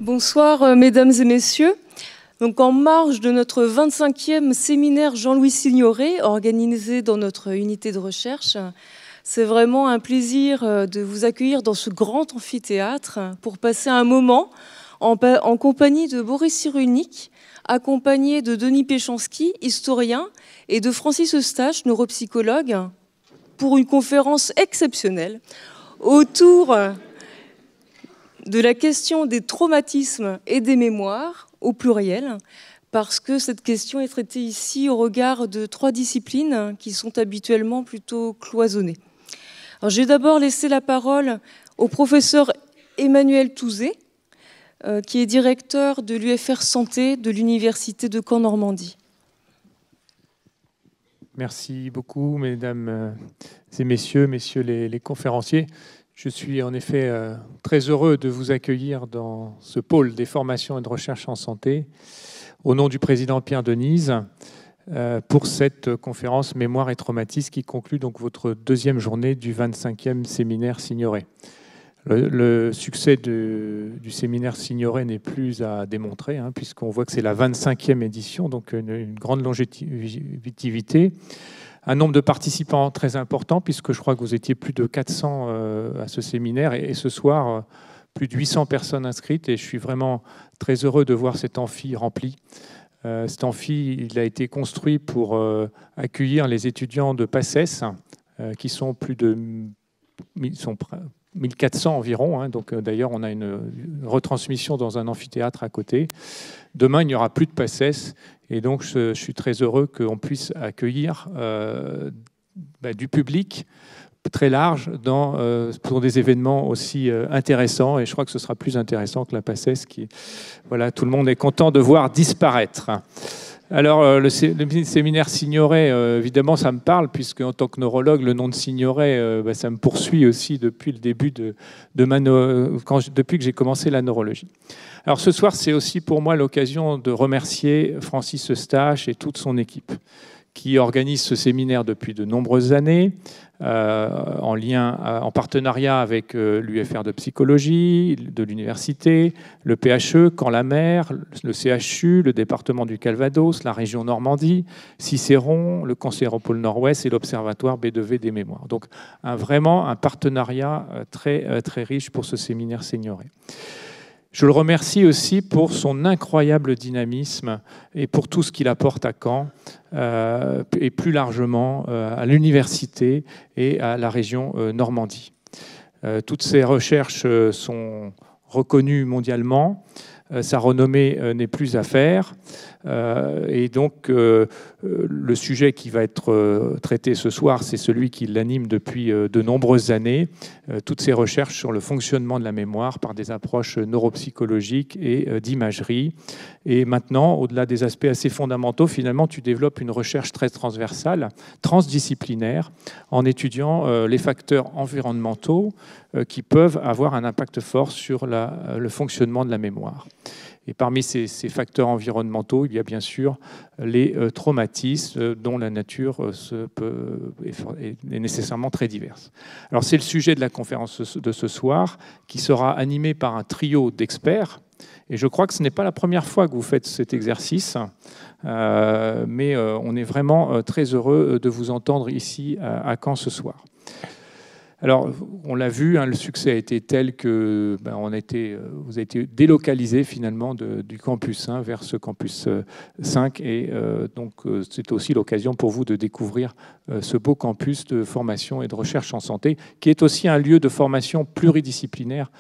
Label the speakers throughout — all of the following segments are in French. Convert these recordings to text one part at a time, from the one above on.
Speaker 1: Bonsoir, mesdames et messieurs. Donc, en marge de notre 25e séminaire Jean-Louis Signoret, organisé dans notre unité de recherche, c'est vraiment un plaisir de vous accueillir dans ce grand amphithéâtre pour passer un moment en compagnie de Boris Cyrulnik, accompagné de Denis Péchanski, historien, et de Francis Eustache, neuropsychologue, pour une conférence exceptionnelle autour de la question des traumatismes et des mémoires, au pluriel, parce que cette question est traitée ici au regard de 3 disciplines qui sont habituellement plutôt cloisonnées. Alors, je vais d'abord laisser la parole au professeur Emmanuel Touzé, qui est directeur de l'UFR Santé de l'Université de Caen-Normandie.
Speaker 2: Merci beaucoup, mesdames et messieurs, les conférenciers. Je suis en effet très heureux de vous accueillir dans ce pôle des formations et de recherche en santé, au nom du président Pierre Denise, pour cette conférence Mémoire et traumatisme qui conclut donc votre 2e journée du 25e séminaire Signoret. Le succès du séminaire Signoret n'est plus à démontrer, puisqu'on voit que c'est la 25e édition, donc une grande longévité. Un nombre de participants très important, puisque je crois que vous étiez plus de 400 à ce séminaire, et ce soir, plus de 800 personnes inscrites, et je suis vraiment très heureux de voir cet amphi rempli. Cet amphi, il a été construit pour accueillir les étudiants de PACES, qui sont plus de 1400 environ. Donc d'ailleurs, on a une retransmission dans un amphithéâtre à côté. Demain, il n'y aura plus de PACES. Et donc, je suis très heureux qu'on puisse accueillir du public très large pour des événements aussi intéressants. Et je crois que ce sera plus intéressant que la PACES qui, voilà, tout le monde est content de voir disparaître. Alors, le séminaire Signoret, évidemment, ça me parle, puisque en tant que neurologue, le nom de Signoret, ça me poursuit aussi depuis le début depuis que j'ai commencé la neurologie. Alors, ce soir, c'est aussi pour moi l'occasion de remercier Francis Eustache et toute son équipe, qui organise ce séminaire depuis de nombreuses années, en partenariat avec l'UFR de psychologie de l'université, le PHE, Caen-la-Mer, le CHU, le département du Calvados, la région Normandie, Cicéron, le Conseil Pôle Nord-Ouest et l'Observatoire B2V des mémoires. Donc vraiment un partenariat très, très riche pour ce séminaire Signoret. Je le remercie aussi pour son incroyable dynamisme et pour tout ce qu'il apporte à Caen et plus largement à l'université et à la région Normandie. Toutes ces recherches sont reconnues mondialement. Sa renommée n'est plus à faire. Et donc, le sujet qui va être traité ce soir, c'est celui qui l'anime depuis de nombreuses années. Toutes ces recherches sur le fonctionnement de la mémoire par des approches neuropsychologiques et d'imagerie. Et maintenant, au-delà des aspects assez fondamentaux, finalement, tu développes une recherche très transversale, transdisciplinaire, en étudiant les facteurs environnementaux qui peuvent avoir un impact fort sur le fonctionnement de la mémoire. Et parmi ces facteurs environnementaux, il y a bien sûr les traumatismes dont la nature est nécessairement très diverse. Alors c'est le sujet de la conférence de ce soir, qui sera animée par un trio d'experts. Et je crois que ce n'est pas la première fois que vous faites cet exercice, mais on est vraiment très heureux de vous entendre ici à Caen ce soir. Alors, on l'a vu, le succès a été tel que vous avez été délocalisé finalement du campus 1 vers ce campus 5. Et donc, c'est aussi l'occasion pour vous de découvrir ce beau campus de formation et de recherche en santé, qui est aussi un lieu de formation pluridisciplinaire,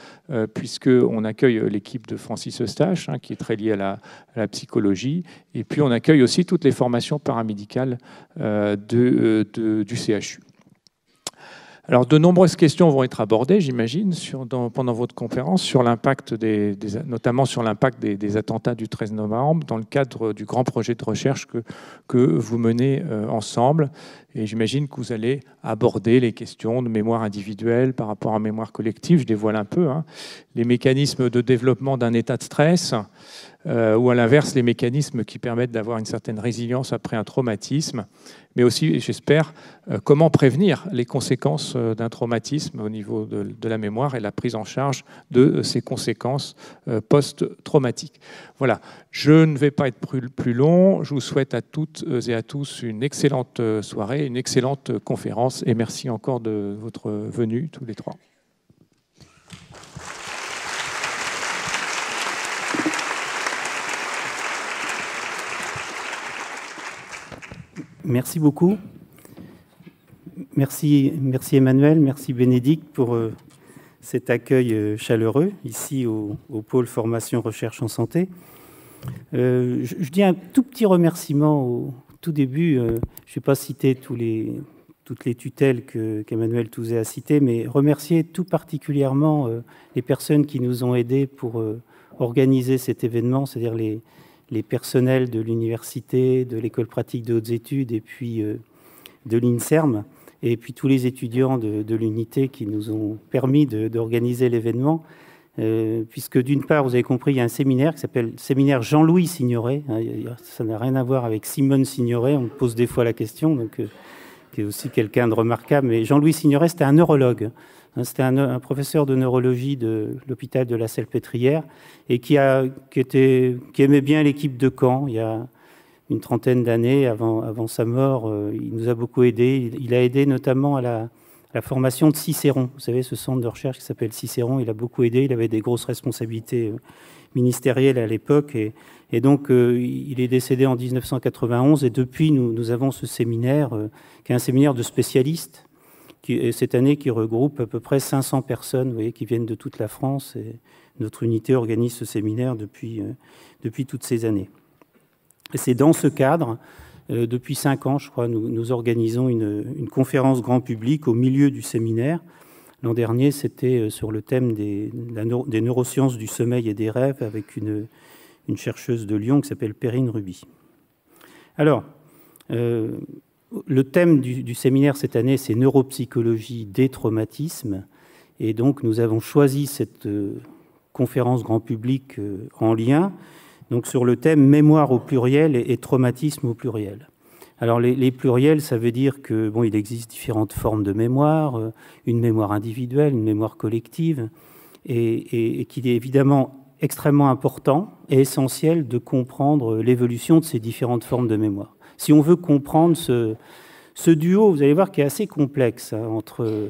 Speaker 2: puisqu'on accueille l'équipe de Francis Eustache, qui est très liée à la psychologie. Et puis, on accueille aussi toutes les formations paramédicales du CHU. Alors, de nombreuses questions vont être abordées, j'imagine, pendant votre conférence, sur l'impact notamment sur l'impact des attentats du 13 novembre, dans le cadre du grand projet de recherche que vous menez ensemble. Et j'imagine que vous allez aborder les questions de mémoire individuelle par rapport à mémoire collective. Je dévoile un peu les mécanismes de développement d'un état de stress, ou à l'inverse, les mécanismes qui permettent d'avoir une certaine résilience après un traumatisme, mais aussi, j'espère, comment prévenir les conséquences d'un traumatisme au niveau de la mémoire et la prise en charge de ces conséquences post-traumatiques. Voilà, je ne vais pas être plus long. Je vous souhaite à toutes et à tous une excellente soirée, une excellente conférence, et merci encore de votre venue, tous les trois.
Speaker 3: Merci beaucoup. Merci Emmanuel, merci Bénédicte pour cet accueil chaleureux ici au pôle formation recherche en santé. Je dis un tout petit remerciement au tout début. Je ne vais pas citer toutes les tutelles qu'Emmanuel Touzet a citées, mais remercier tout particulièrement les personnes qui nous ont aidés pour organiser cet événement, c'est-à-dire les personnels de l'université, de l'école pratique de hautes études et puis de l'INSERM, et puis tous les étudiants de l'unité qui nous ont permis d'organiser l'événement, puisque d'une part, vous avez compris, il y a un séminaire qui s'appelle Séminaire Jean-Louis Signoret. Ça n'a rien à voir avec Simone Signoret, on me pose des fois la question, donc, qui est aussi quelqu'un de remarquable. Mais Jean-Louis Signoret, c'était un neurologue. C'était un professeur de neurologie de l'hôpital de la Salpêtrière et qui aimait bien l'équipe de Caen. Il y a une trentaine d'années, avant sa mort, il nous a beaucoup aidés. Il a aidé notamment à la formation de Cicéron. Vous savez, ce centre de recherche qui s'appelle Cicéron, il a beaucoup aidé. Il avait des grosses responsabilités ministérielles à l'époque. Et donc, il est décédé en 1991. Et depuis, nous avons ce séminaire, qui est un séminaire de spécialistes, cette année qui regroupe à peu près 500 personnes, vous voyez, qui viennent de toute la France. Et notre unité organise ce séminaire depuis toutes ces années. Et c'est dans ce cadre, depuis 5 ans, je crois, nous organisons une conférence grand public au milieu du séminaire. L'an dernier, c'était sur le thème des neurosciences du sommeil et des rêves avec une chercheuse de Lyon qui s'appelle Perrine Ruby. Alors, le thème du séminaire cette année, c'est neuropsychologie des traumatismes. Et donc, nous avons choisi cette conférence grand public en lien donc sur le thème mémoire au pluriel et traumatisme au pluriel. Alors, les pluriels, ça veut dire que bon, il existe différentes formes de mémoire, une mémoire individuelle, une mémoire collective, et qu'il est évidemment extrêmement important et essentiel de comprendre l'évolution de ces différentes formes de mémoire. Si on veut comprendre ce duo, vous allez voir, qui est assez complexe entre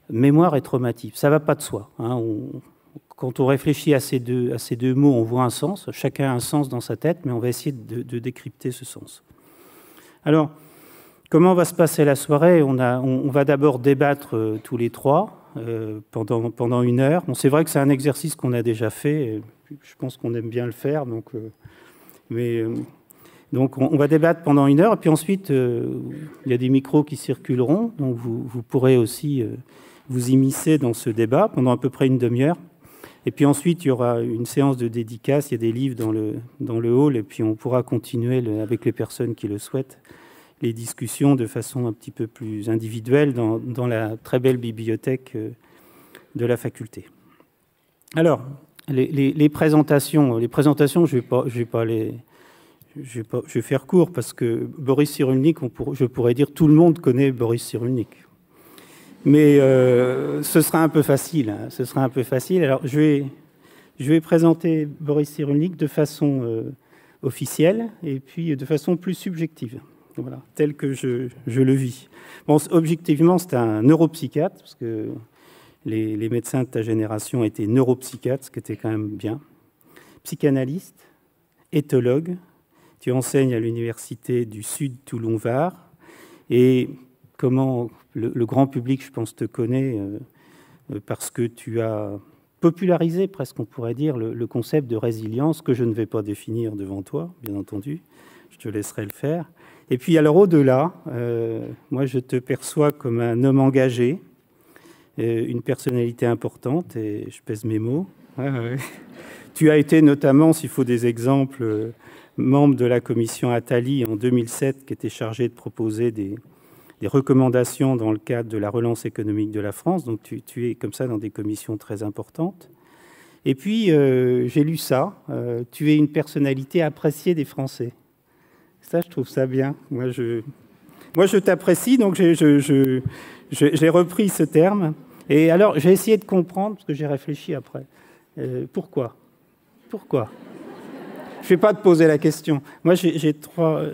Speaker 3: mémoire et traumatisme, ça ne va pas de soi. Quand on réfléchit à ces deux mots, on voit un sens. Chacun a un sens dans sa tête, mais on va essayer de décrypter ce sens. Alors, comment va se passer la soirée ? On va d'abord débattre tous les trois pendant 1 heure. Bon, c'est vrai que c'est un exercice qu'on a déjà fait. Je pense qu'on aime bien le faire. Donc, on va débattre pendant 1 heure, et puis ensuite, il y a des micros qui circuleront, donc vous pourrez aussi vous immiscer dans ce débat pendant à peu près 1 demi-heure. Et puis ensuite, il y aura une séance de dédicace, il y a des livres dans le hall, et puis on pourra continuer avec les personnes qui le souhaitent, les discussions de façon un petit peu plus individuelle dans la très belle bibliothèque de la faculté. Alors, les présentations, je vais faire court parce que Boris Cyrulnik, je pourrais dire tout le monde connaît Boris Cyrulnik. Mais ce sera un peu facile. Alors, je vais présenter Boris Cyrulnik de façon officielle et puis de façon plus subjective, voilà, tel que je le vis. Bon, objectivement, c'est un neuropsychiatre, parce que les médecins de ta génération étaient neuropsychiatres, ce qui était quand même bien. Psychanalyste, éthologue. Tu enseignes à l'université du Sud Toulon-Var. Et comment le grand public, je pense, te connaît parce que tu as popularisé, presque on pourrait dire, le concept de résilience que je ne vais pas définir devant toi, bien entendu. Je te laisserai le faire. Et puis, alors, au-delà, moi, je te perçois comme un homme engagé, une personnalité importante, et je pèse mes mots. Ouais. Tu as été notamment, s'il faut des exemples, membre de la commission Attali en 2007, qui était chargée de proposer des recommandations dans le cadre de la relance économique de la France. Donc, tu es comme ça dans des commissions très importantes. Et puis, j'ai lu ça, tu es une personnalité appréciée des Français. Ça, je trouve ça bien. Moi, je t'apprécie, donc j'ai repris ce terme. Et alors, j'ai essayé de comprendre, parce que j'ai réfléchi après. Pourquoi ? Pourquoi ? Je ne vais pas te poser la question. Moi, j'ai trois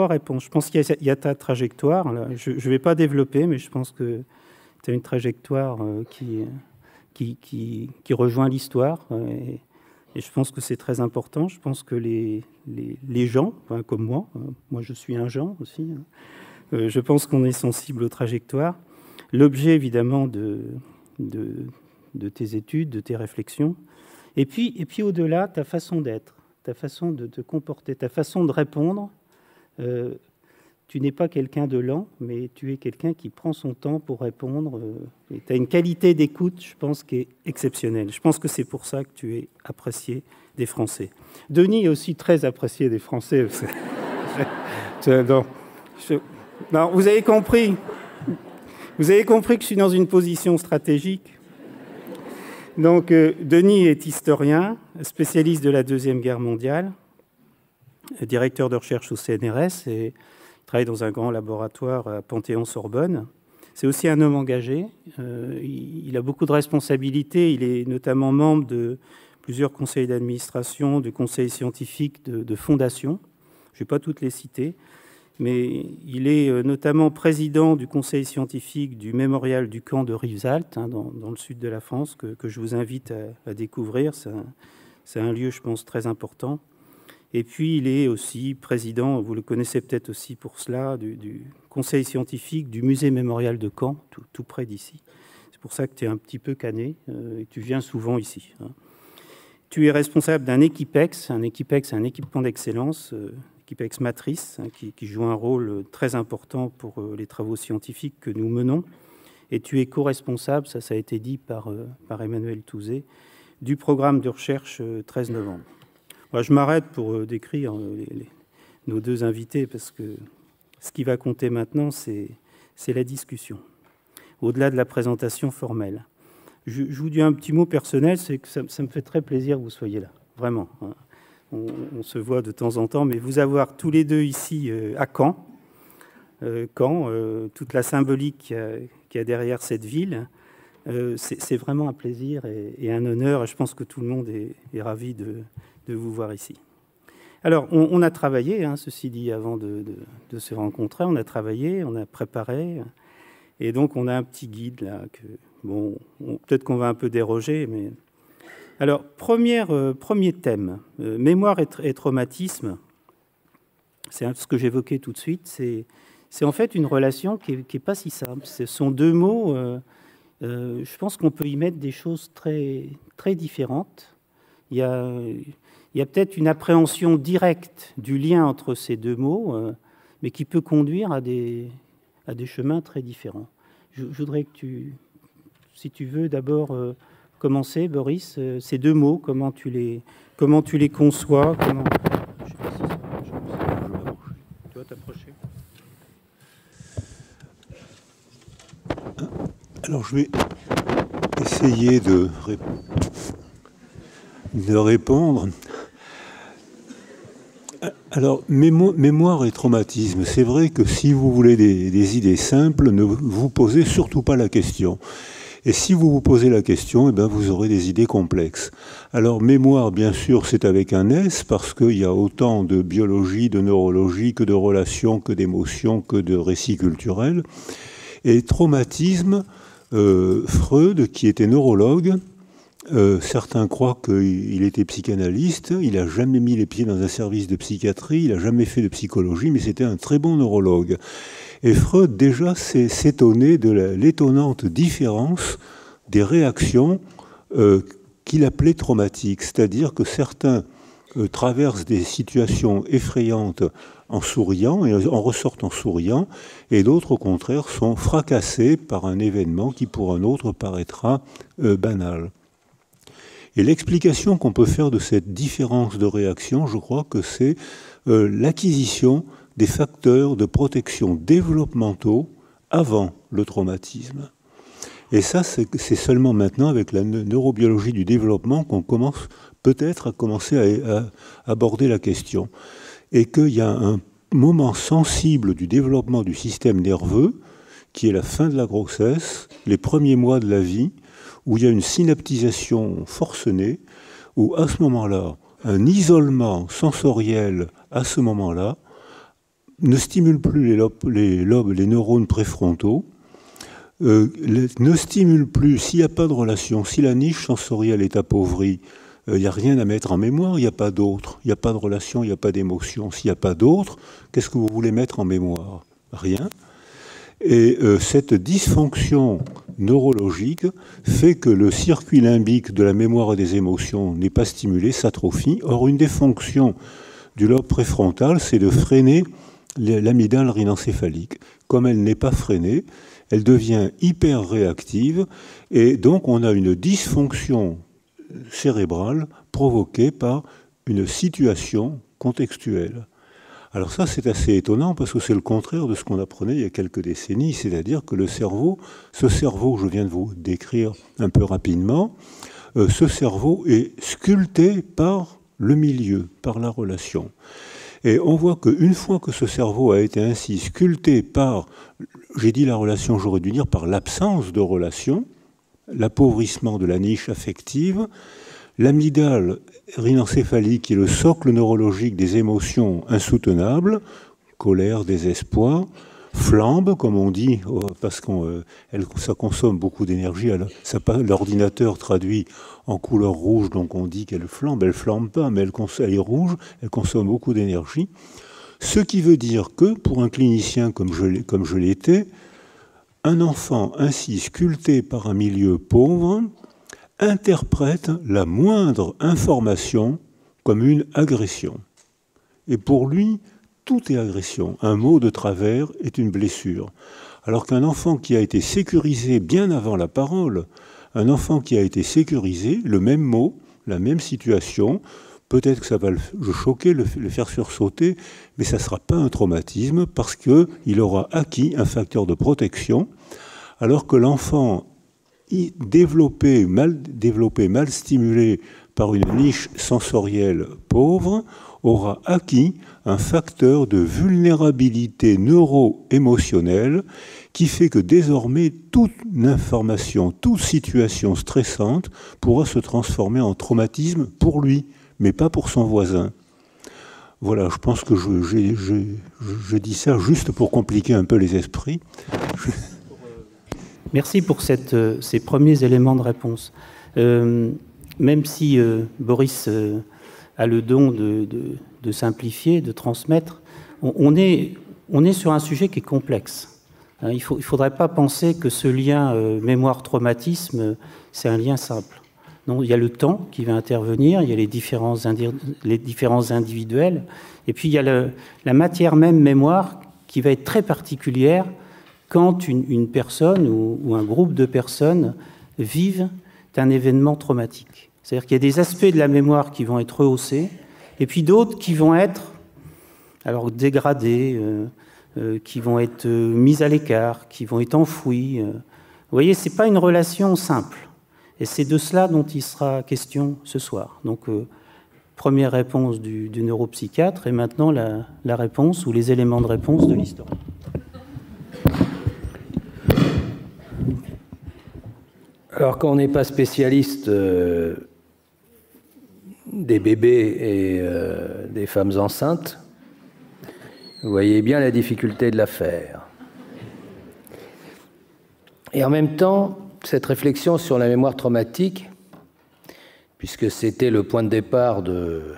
Speaker 3: réponses. Je pense qu'il y a ta trajectoire. Là. Je ne vais pas développer, mais je pense que tu as une trajectoire qui rejoint l'histoire. Et je pense que c'est très important. Je pense que les gens, enfin, comme moi je suis un Jean aussi, je pense qu'on est sensible aux trajectoires. L'objet, évidemment, de tes études, de tes réflexions. Et puis au-delà, ta façon d'être, ta façon de te comporter, ta façon de répondre. Tu n'es pas quelqu'un de lent, mais tu es quelqu'un qui prend son temps pour répondre. Et tu as une qualité d'écoute, je pense, qui est exceptionnelle. Je pense que c'est pour ça que tu es apprécié des Français. Denis est aussi très apprécié des Français. Non, vous avez compris. Vous avez compris que je suis dans une position stratégique. Donc, Denis est historien, spécialiste de la Deuxième Guerre mondiale, directeur de recherche au CNRS et travaille dans un grand laboratoire à Panthéon-Sorbonne. C'est aussi un homme engagé. Il a beaucoup de responsabilités. Il est notamment membre de plusieurs conseils d'administration, de conseils scientifiques, de fondations. Je ne vais pas toutes les citer. Mais il est notamment président du conseil scientifique du mémorial du camp de Rivesaltes, dans le sud de la France, que je vous invite à découvrir. C'est un lieu, je pense, très important. Et puis, il est aussi président, vous le connaissez peut-être aussi pour cela, du conseil scientifique du musée mémorial de Caen, tout près d'ici. C'est pour ça que tu es un petit peu cané et tu viens souvent ici. Tu es responsable d'un équipex. Un équipex, c'est un équipement d'excellence, équipex matrice, qui joue un rôle très important pour les travaux scientifiques que nous menons. Et tu es co-responsable, ça a été dit par Emmanuel Touzé, du programme de recherche 13 novembre. Moi, je m'arrête pour décrire nos deux invités, parce que ce qui va compter maintenant, c'est la discussion, au-delà de la présentation formelle. Je vous dis un petit mot personnel, c'est que ça me fait très plaisir que vous soyez là, vraiment. On se voit de temps en temps, mais vous avoir tous les deux ici à Caen, toute la symbolique qu'il y a derrière cette ville, c'est vraiment un plaisir et un honneur, et je pense que tout le monde est ravi de vous voir ici. Alors, on a travaillé, ceci dit, avant de se rencontrer, on a travaillé, on a préparé, et donc on a un petit guide là, peut-être qu'on va un peu déroger, mais... Alors, premier thème, mémoire et traumatisme, c'est ce que j'évoquais tout de suite, c'est en fait une relation qui n'est pas si simple. Ce sont deux mots, je pense qu'on peut y mettre des choses très, très différentes. Il y a peut-être une appréhension directe du lien entre ces deux mots, mais qui peut conduire à des chemins très différents. Je voudrais que si tu veux, d'abord commencer, Boris, ces deux mots, comment tu les conçois, comment... Je sais pas si ça marche. Tu dois t'approcher.
Speaker 4: Alors, je vais essayer de répondre. Alors, mémoire et traumatisme, c'est vrai que si vous voulez des idées simples, ne vous posez surtout pas la question. Et si vous vous posez la question, vous aurez des idées complexes. Alors, mémoire, bien sûr, c'est avec un S, parce qu'il y a autant de biologie, de neurologie, que de relations, que d'émotions, que de récits culturels. Et traumatisme, Freud, qui était neurologue, certains croient qu'il était psychanalyste, il n'a jamais mis les pieds dans un service de psychiatrie, il n'a jamais fait de psychologie, mais c'était un très bon neurologue. Et Freud, déjà, s'étonnait de l'étonnante différence des réactions qu'il appelait traumatiques. C'est-à-dire que certains traversent des situations effrayantes en souriant et en ressortent en souriant, et d'autres, au contraire, sont fracassés par un événement qui, pour un autre, paraîtra banal. Et l'explication qu'on peut faire de cette différence de réaction, je crois que c'est l'acquisition des facteurs de protection développementaux avant le traumatisme. Et ça, c'est seulement maintenant, avec la neurobiologie du développement, qu'on commence peut-être à commencer à aborder la question. Et qu'il y a un moment sensible du développement du système nerveux, qui est la fin de la grossesse, les premiers mois de la vie, où il y a une synaptisation forcenée, où à ce moment-là, un isolement sensoriel à ce moment-là ne stimule plus les neurones préfrontaux, ne stimule plus, s'il n'y a pas de relation, si la niche sensorielle est appauvrie, il n'y a rien à mettre en mémoire, il n'y a pas d'autre, il n'y a pas de relation, il n'y a pas d'émotion. S'il n'y a pas d'autre, qu'est-ce que vous voulez mettre en mémoire? Rien. Et cette dysfonction neurologique fait que le circuit limbique de la mémoire et des émotions n'est pas stimulé, s'atrophie. Or, une des fonctions du lobe préfrontal, c'est de freiner l'amygdale rhinencéphalique. Comme elle n'est pas freinée, elle devient hyper réactive et donc on a une dysfonction cérébrale provoquée par une situation contextuelle. Alors ça, c'est assez étonnant parce que c'est le contraire de ce qu'on apprenait il y a quelques décennies, c'est-à-dire que le cerveau, ce cerveau que je viens de vous décrire un peu rapidement, ce cerveau est sculpté par le milieu, par la relation. Et on voit qu'une fois que ce cerveau a été ainsi sculpté par, j'ai dit la relation, j'aurais dû dire par l'absence de relation, l'appauvrissement de la niche affective, l'amygdale rhinencéphalique qui est le socle neurologique des émotions insoutenables, colère, désespoir, flambe, comme on dit, parce que ça consomme beaucoup d'énergie. L'ordinateur traduit en couleur rouge, donc on dit qu'elle flambe. Elle ne flambe pas, mais elle est rouge, elle consomme beaucoup d'énergie. Ce qui veut dire que, pour un clinicien comme je l'étais, un enfant ainsi sculpté par un milieu pauvre interprète la moindre information comme une agression. Et pour lui, tout est agression. Un mot de travers est une blessure. Alors qu'un enfant qui a été sécurisé bien avant la parole, un enfant qui a été sécurisé, le même mot, la même situation, peut-être que ça va le choquer, le faire sursauter, mais ça ne sera pas un traumatisme parce qu'il aura acquis un facteur de protection, alors que l'enfant développé, mal stimulé par une niche sensorielle pauvre, aura acquis un facteur de vulnérabilité neuro-émotionnelle qui fait que désormais toute information, toute situation stressante pourra se transformer en traumatisme pour lui, mais pas pour son voisin. Voilà, je pense que je dis ça juste pour compliquer un peu les esprits.
Speaker 3: Merci pour ces premiers éléments de réponse. Même si Boris a le don de simplifier, de transmettre, on est sur un sujet qui est complexe. Il ne faudrait pas penser que ce lien mémoire-traumatisme, c'est un lien simple. Non, il y a le temps qui va intervenir, il y a les différences individuelles, et puis il y a la matière même mémoire qui va être très particulière quand une personne ou un groupe de personnes vivent un événement traumatique. C'est-à-dire qu'il y a des aspects de la mémoire qui vont être rehaussés, et puis d'autres qui vont être alors dégradés, qui vont être mis à l'écart, qui vont être enfouis. Vous voyez, ce n'est pas une relation simple. Et c'est de cela dont il sera question ce soir. Donc, première réponse du neuropsychiatre, et maintenant la réponse ou les éléments de réponse de l'historien.
Speaker 5: Alors, quand on n'est pas spécialiste des bébés et des femmes enceintes, vous voyez bien la difficulté de l'affaire. Et en même temps, cette réflexion sur la mémoire traumatique, puisque c'était le point de départ de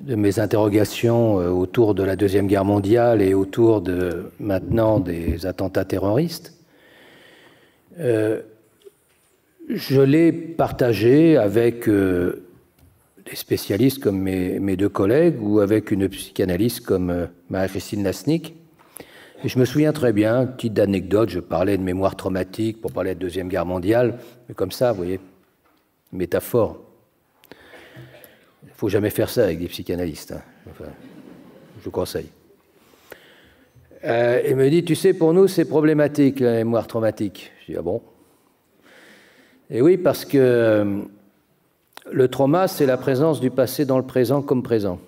Speaker 5: mes interrogations autour de la Deuxième Guerre mondiale et autour maintenant des attentats terroristes, je l'ai partagé avec des spécialistes comme mes deux collègues ou avec une psychanalyste comme Marie-Christine Lasnik. Et je me souviens très bien, petite anecdote, je parlais de mémoire traumatique pour parler de la Deuxième Guerre mondiale, mais comme ça, vous voyez, métaphore. Il ne faut jamais faire ça avec des psychanalystes. Hein. Enfin, je vous conseille. Il me dit, tu sais, pour nous, c'est problématique, la mémoire traumatique. Je dis, ah bon ? Et oui, parce que le trauma, c'est la présence du passé dans le présent comme présent.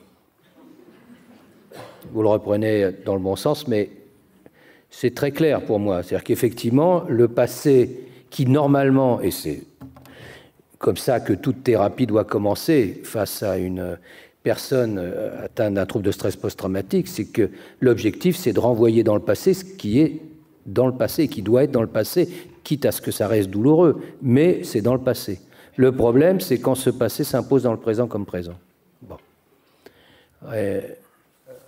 Speaker 5: Vous le reprenez dans le bon sens, mais c'est très clair pour moi. C'est-à-dire qu'effectivement, le passé qui normalement, et c'est comme ça que toute thérapie doit commencer face à une personne atteinte d'un trouble de stress post-traumatique, c'est que l'objectif, c'est de renvoyer dans le passé ce qui est dans le passé, qui doit être dans le passé, quitte à ce que ça reste douloureux, mais c'est dans le passé. Le problème, c'est quand ce passé s'impose dans le présent comme présent. Bon.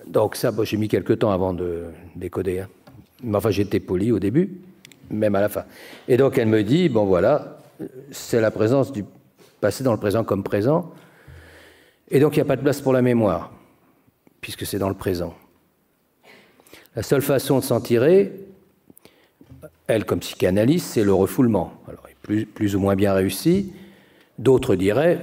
Speaker 5: Donc ça, bon, j'ai mis quelques temps avant de décoder. Hein. Mais enfin, j'étais poli au début, même à la fin. Et donc, elle me dit, bon voilà, c'est la présence du passé dans le présent comme présent. Et donc, il n'y a pas de place pour la mémoire, puisque c'est dans le présent. La seule façon de s'en tirer, elle, comme psychanalyste, c'est le refoulement. Alors, plus ou moins bien réussi. D'autres diraient,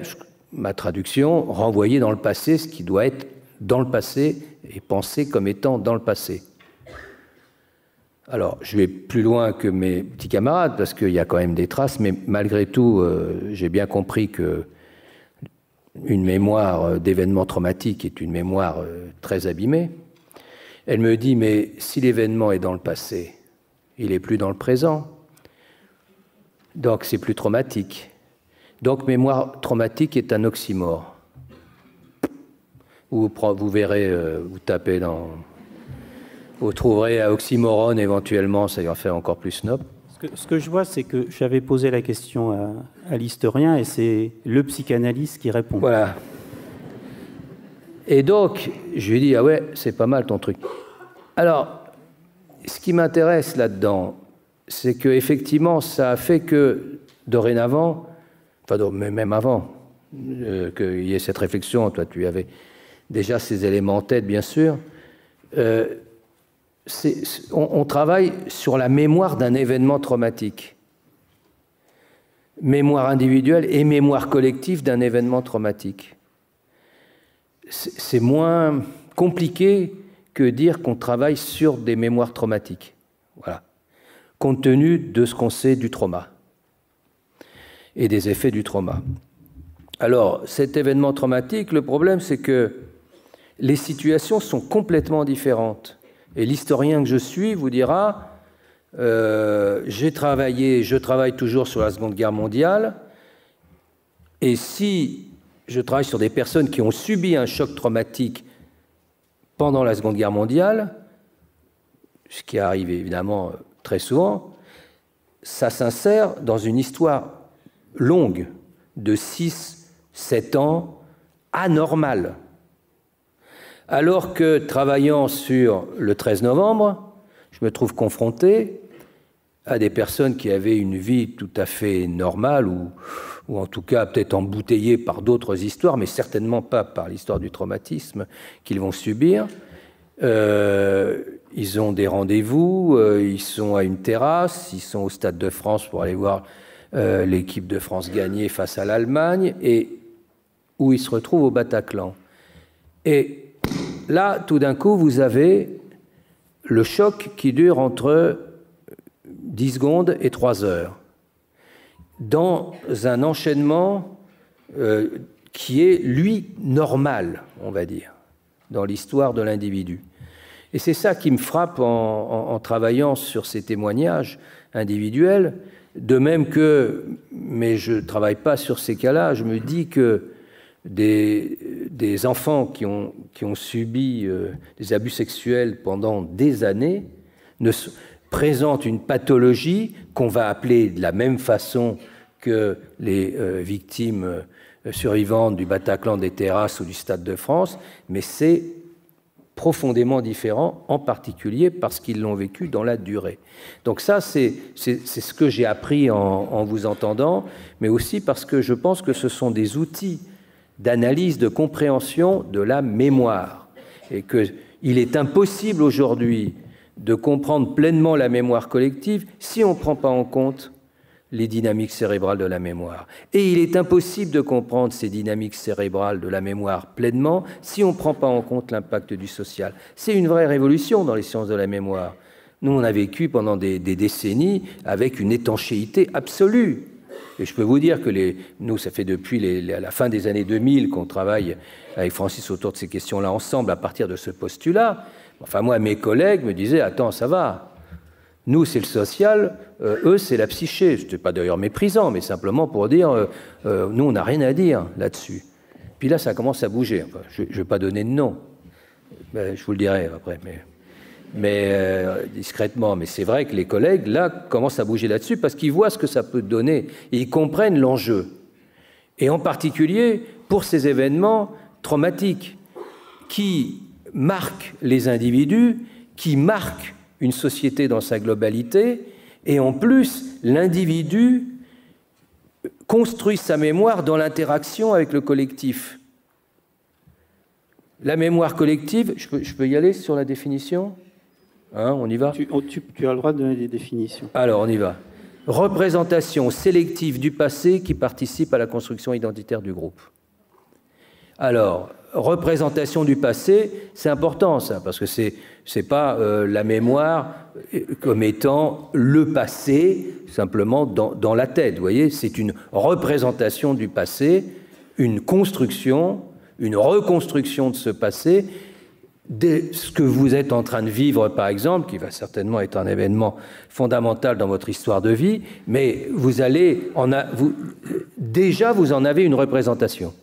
Speaker 5: ma traduction, renvoyer dans le passé ce qui doit être dans le passé et pensé comme étant dans le passé. Alors, je vais plus loin que mes petits camarades, parce qu'il y a quand même des traces, mais malgré tout, j'ai bien compris que une mémoire d'événement traumatique est une mémoire très abîmée. Elle me dit, mais si l'événement est dans le passé, il n'est plus dans le présent, donc c'est plus traumatique. Donc mémoire traumatique est un oxymore. Vous verrez, vous tapez dans... Vous trouverez à oxymorone éventuellement, ça va faire encore plus snob.
Speaker 3: Ce que je vois, c'est que j'avais posé la question à l'historien et c'est le psychanalyste qui répond.
Speaker 5: Voilà. Et donc, je lui ai dit, ah ouais, c'est pas mal ton truc. Alors, ce qui m'intéresse là-dedans, c'est qu'effectivement, ça a fait que, dorénavant, enfin, même avant qu'il y ait cette réflexion, toi, tu avais déjà ces éléments en tête, bien sûr, on travaille sur la mémoire d'un événement traumatique. Mémoire individuelle et mémoire collective d'un événement traumatique. C'est moins compliqué que dire qu'on travaille sur des mémoires traumatiques. Voilà. Compte tenu de ce qu'on sait du trauma et des effets du trauma. Alors, cet événement traumatique, le problème, c'est que les situations sont complètement différentes. Et l'historien que je suis vous dira, je travaille toujours sur la Seconde Guerre mondiale, et si je travaille sur des personnes qui ont subi un choc traumatique pendant la Seconde Guerre mondiale, ce qui arrive évidemment très souvent, ça s'insère dans une histoire longue de 6-7 ans, anormale. Alors que, travaillant sur le 13 novembre, je me trouve confronté à des personnes qui avaient une vie tout à fait normale, ou en tout cas peut-être embouteillée par d'autres histoires, mais certainement pas par l'histoire du traumatisme qu'ils vont subir. Ils ont des rendez-vous, ils sont à une terrasse, ils sont au Stade de France pour aller voir l'équipe de France gagner face à l'Allemagne, et où ils se retrouvent au Bataclan. Et là, tout d'un coup, vous avez le choc qui dure entre 10 secondes et 3 heures, dans un enchaînement qui est, lui, normal, on va dire, dans l'histoire de l'individu. Et c'est ça qui me frappe en travaillant sur ces témoignages individuels, de même que, mais je ne travaille pas sur ces cas-là, je me dis que des enfants qui ont subi des abus sexuels pendant des années présentent une pathologie qu'on va appeler de la même façon que les victimes survivantes du Bataclan, des terrasses ou du Stade de France, mais c'est profondément différent, en particulier parce qu'ils l'ont vécu dans la durée. Donc ça, c'est ce que j'ai appris en vous entendant, mais aussi parce que je pense que ce sont des outils d'analyse, de compréhension de la mémoire, et qu'il est impossible aujourd'hui de comprendre pleinement la mémoire collective si on ne prend pas en compte les dynamiques cérébrales de la mémoire. Et il est impossible de comprendre ces dynamiques cérébrales de la mémoire pleinement si on ne prend pas en compte l'impact du social. C'est une vraie révolution dans les sciences de la mémoire. Nous, on a vécu pendant des décennies avec une étanchéité absolue. Et je peux vous dire que nous, ça fait depuis la fin des années 2000 qu'on travaille avec Francis autour de ces questions-là ensemble à partir de ce postulat. Enfin, moi, mes collègues me disaient « Attends, ça va. Nous, c'est le social, eux, c'est la psyché. » Ce n'était pas d'ailleurs méprisant, mais simplement pour dire nous, on n'a rien à dire là-dessus. Puis là, ça commence à bouger. Enfin, je ne vais pas donner de nom. Ben, je vous le dirai après, mais discrètement. Mais c'est vrai que les collègues, là, commencent à bouger là-dessus parce qu'ils voient ce que ça peut donner et ils comprennent l'enjeu. Et en particulier pour ces événements traumatiques qui marquent les individus, qui marquent une société dans sa globalité, et en plus, l'individu construit sa mémoire dans l'interaction avec le collectif. La mémoire collective, je peux y aller sur la définition ? Hein, on y va ?
Speaker 3: Tu as le droit de donner des définitions.
Speaker 5: Alors, on y va. Représentation sélective du passé qui participe à la construction identitaire du groupe. Alors, représentation du passé, c'est important ça, parce que c'est pas la mémoire comme étant le passé, simplement dans la tête, vous voyez, c'est une représentation du passé, une construction, une reconstruction de ce passé, ce que vous êtes en train de vivre, par exemple, qui va certainement être un événement fondamental dans votre histoire de vie, mais déjà vous en avez une représentation.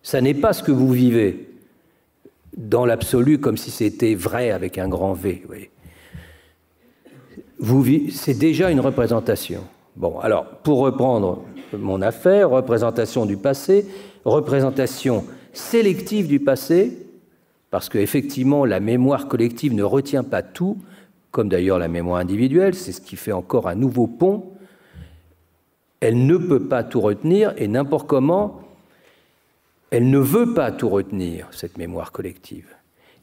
Speaker 5: Ça n'est pas ce que vous vivez dans l'absolu, comme si c'était vrai avec un grand V. C'est déjà une représentation. Bon, alors, pour reprendre mon affaire, représentation du passé, représentation sélective du passé, parce qu'effectivement, la mémoire collective ne retient pas tout, comme d'ailleurs la mémoire individuelle, c'est ce qui fait encore un nouveau pont. Elle ne peut pas tout retenir, et n'importe comment, elle ne veut pas tout retenir, cette mémoire collective.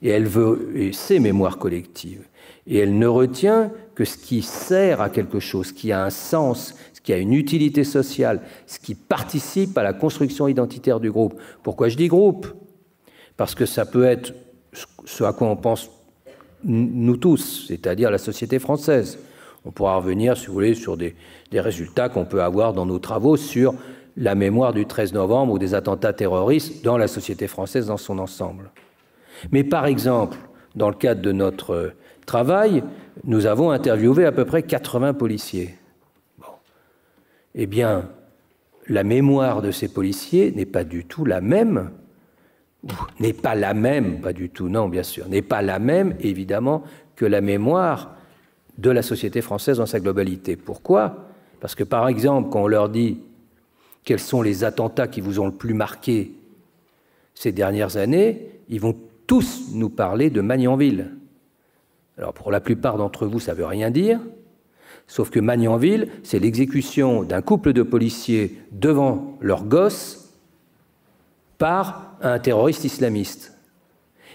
Speaker 5: Et elle veut ces mémoires collectives. Et elle ne retient que ce qui sert à quelque chose, ce qui a un sens, ce qui a une utilité sociale, ce qui participe à la construction identitaire du groupe. Pourquoi je dis groupe ? Parce que ça peut être ce à quoi on pense nous tous, c'est-à-dire la société française. On pourra revenir, si vous voulez, sur des résultats qu'on peut avoir dans nos travaux sur la mémoire du 13 novembre ou des attentats terroristes dans la société française dans son ensemble. Mais par exemple, dans le cadre de notre travail, nous avons interviewé à peu près 80 policiers. Bon. Eh bien, la mémoire de ces policiers n'est pas du tout la même, n'est pas la même, pas du tout, non, bien sûr, n'est pas la même, évidemment, que la mémoire de la société française dans sa globalité. Pourquoi ? Parce que, par exemple, quand on leur dit quels sont les attentats qui vous ont le plus marqué ces dernières années, ils vont tous nous parler de Magnanville. Alors, pour la plupart d'entre vous, ça ne veut rien dire, sauf que Magnanville, c'est l'exécution d'un couple de policiers devant leurs gosses par un terroriste islamiste.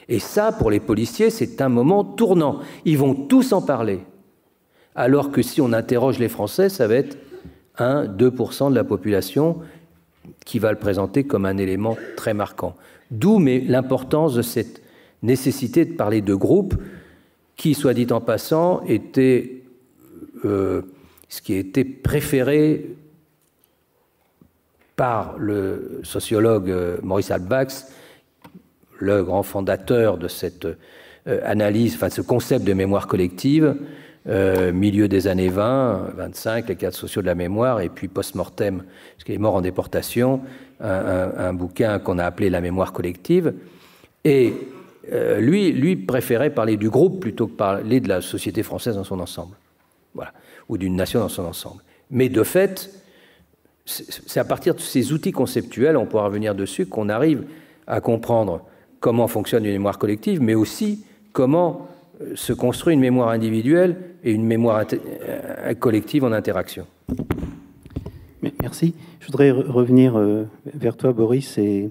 Speaker 5: Et ça, pour les policiers, c'est un moment tournant. Ils vont tous en parler. Alors que si on interroge les Français, ça va être 1-2% de la population qui va le présenter comme un élément très marquant. D'où l'importance de cette nécessité de parler de groupe qui, soit dit en passant, était ce qui était préféré par le sociologue Maurice Halbwachs, le grand fondateur de cette analyse, enfin ce concept de mémoire collective, milieu des années 20, 25, les cadres sociaux de la mémoire, et puis post-mortem, parce qu'il est mort en déportation, un bouquin qu'on a appelé La mémoire collective. Et lui préférait parler du groupe plutôt que parler de la société française dans son ensemble, voilà, ou d'une nation dans son ensemble. Mais de fait, c'est à partir de ces outils conceptuels, on pourra revenir dessus, qu'on arrive à comprendre comment fonctionne une mémoire collective, mais aussi comment se construit une mémoire individuelle et une mémoire collective en interaction.
Speaker 3: Merci. Je voudrais revenir vers toi, Boris, et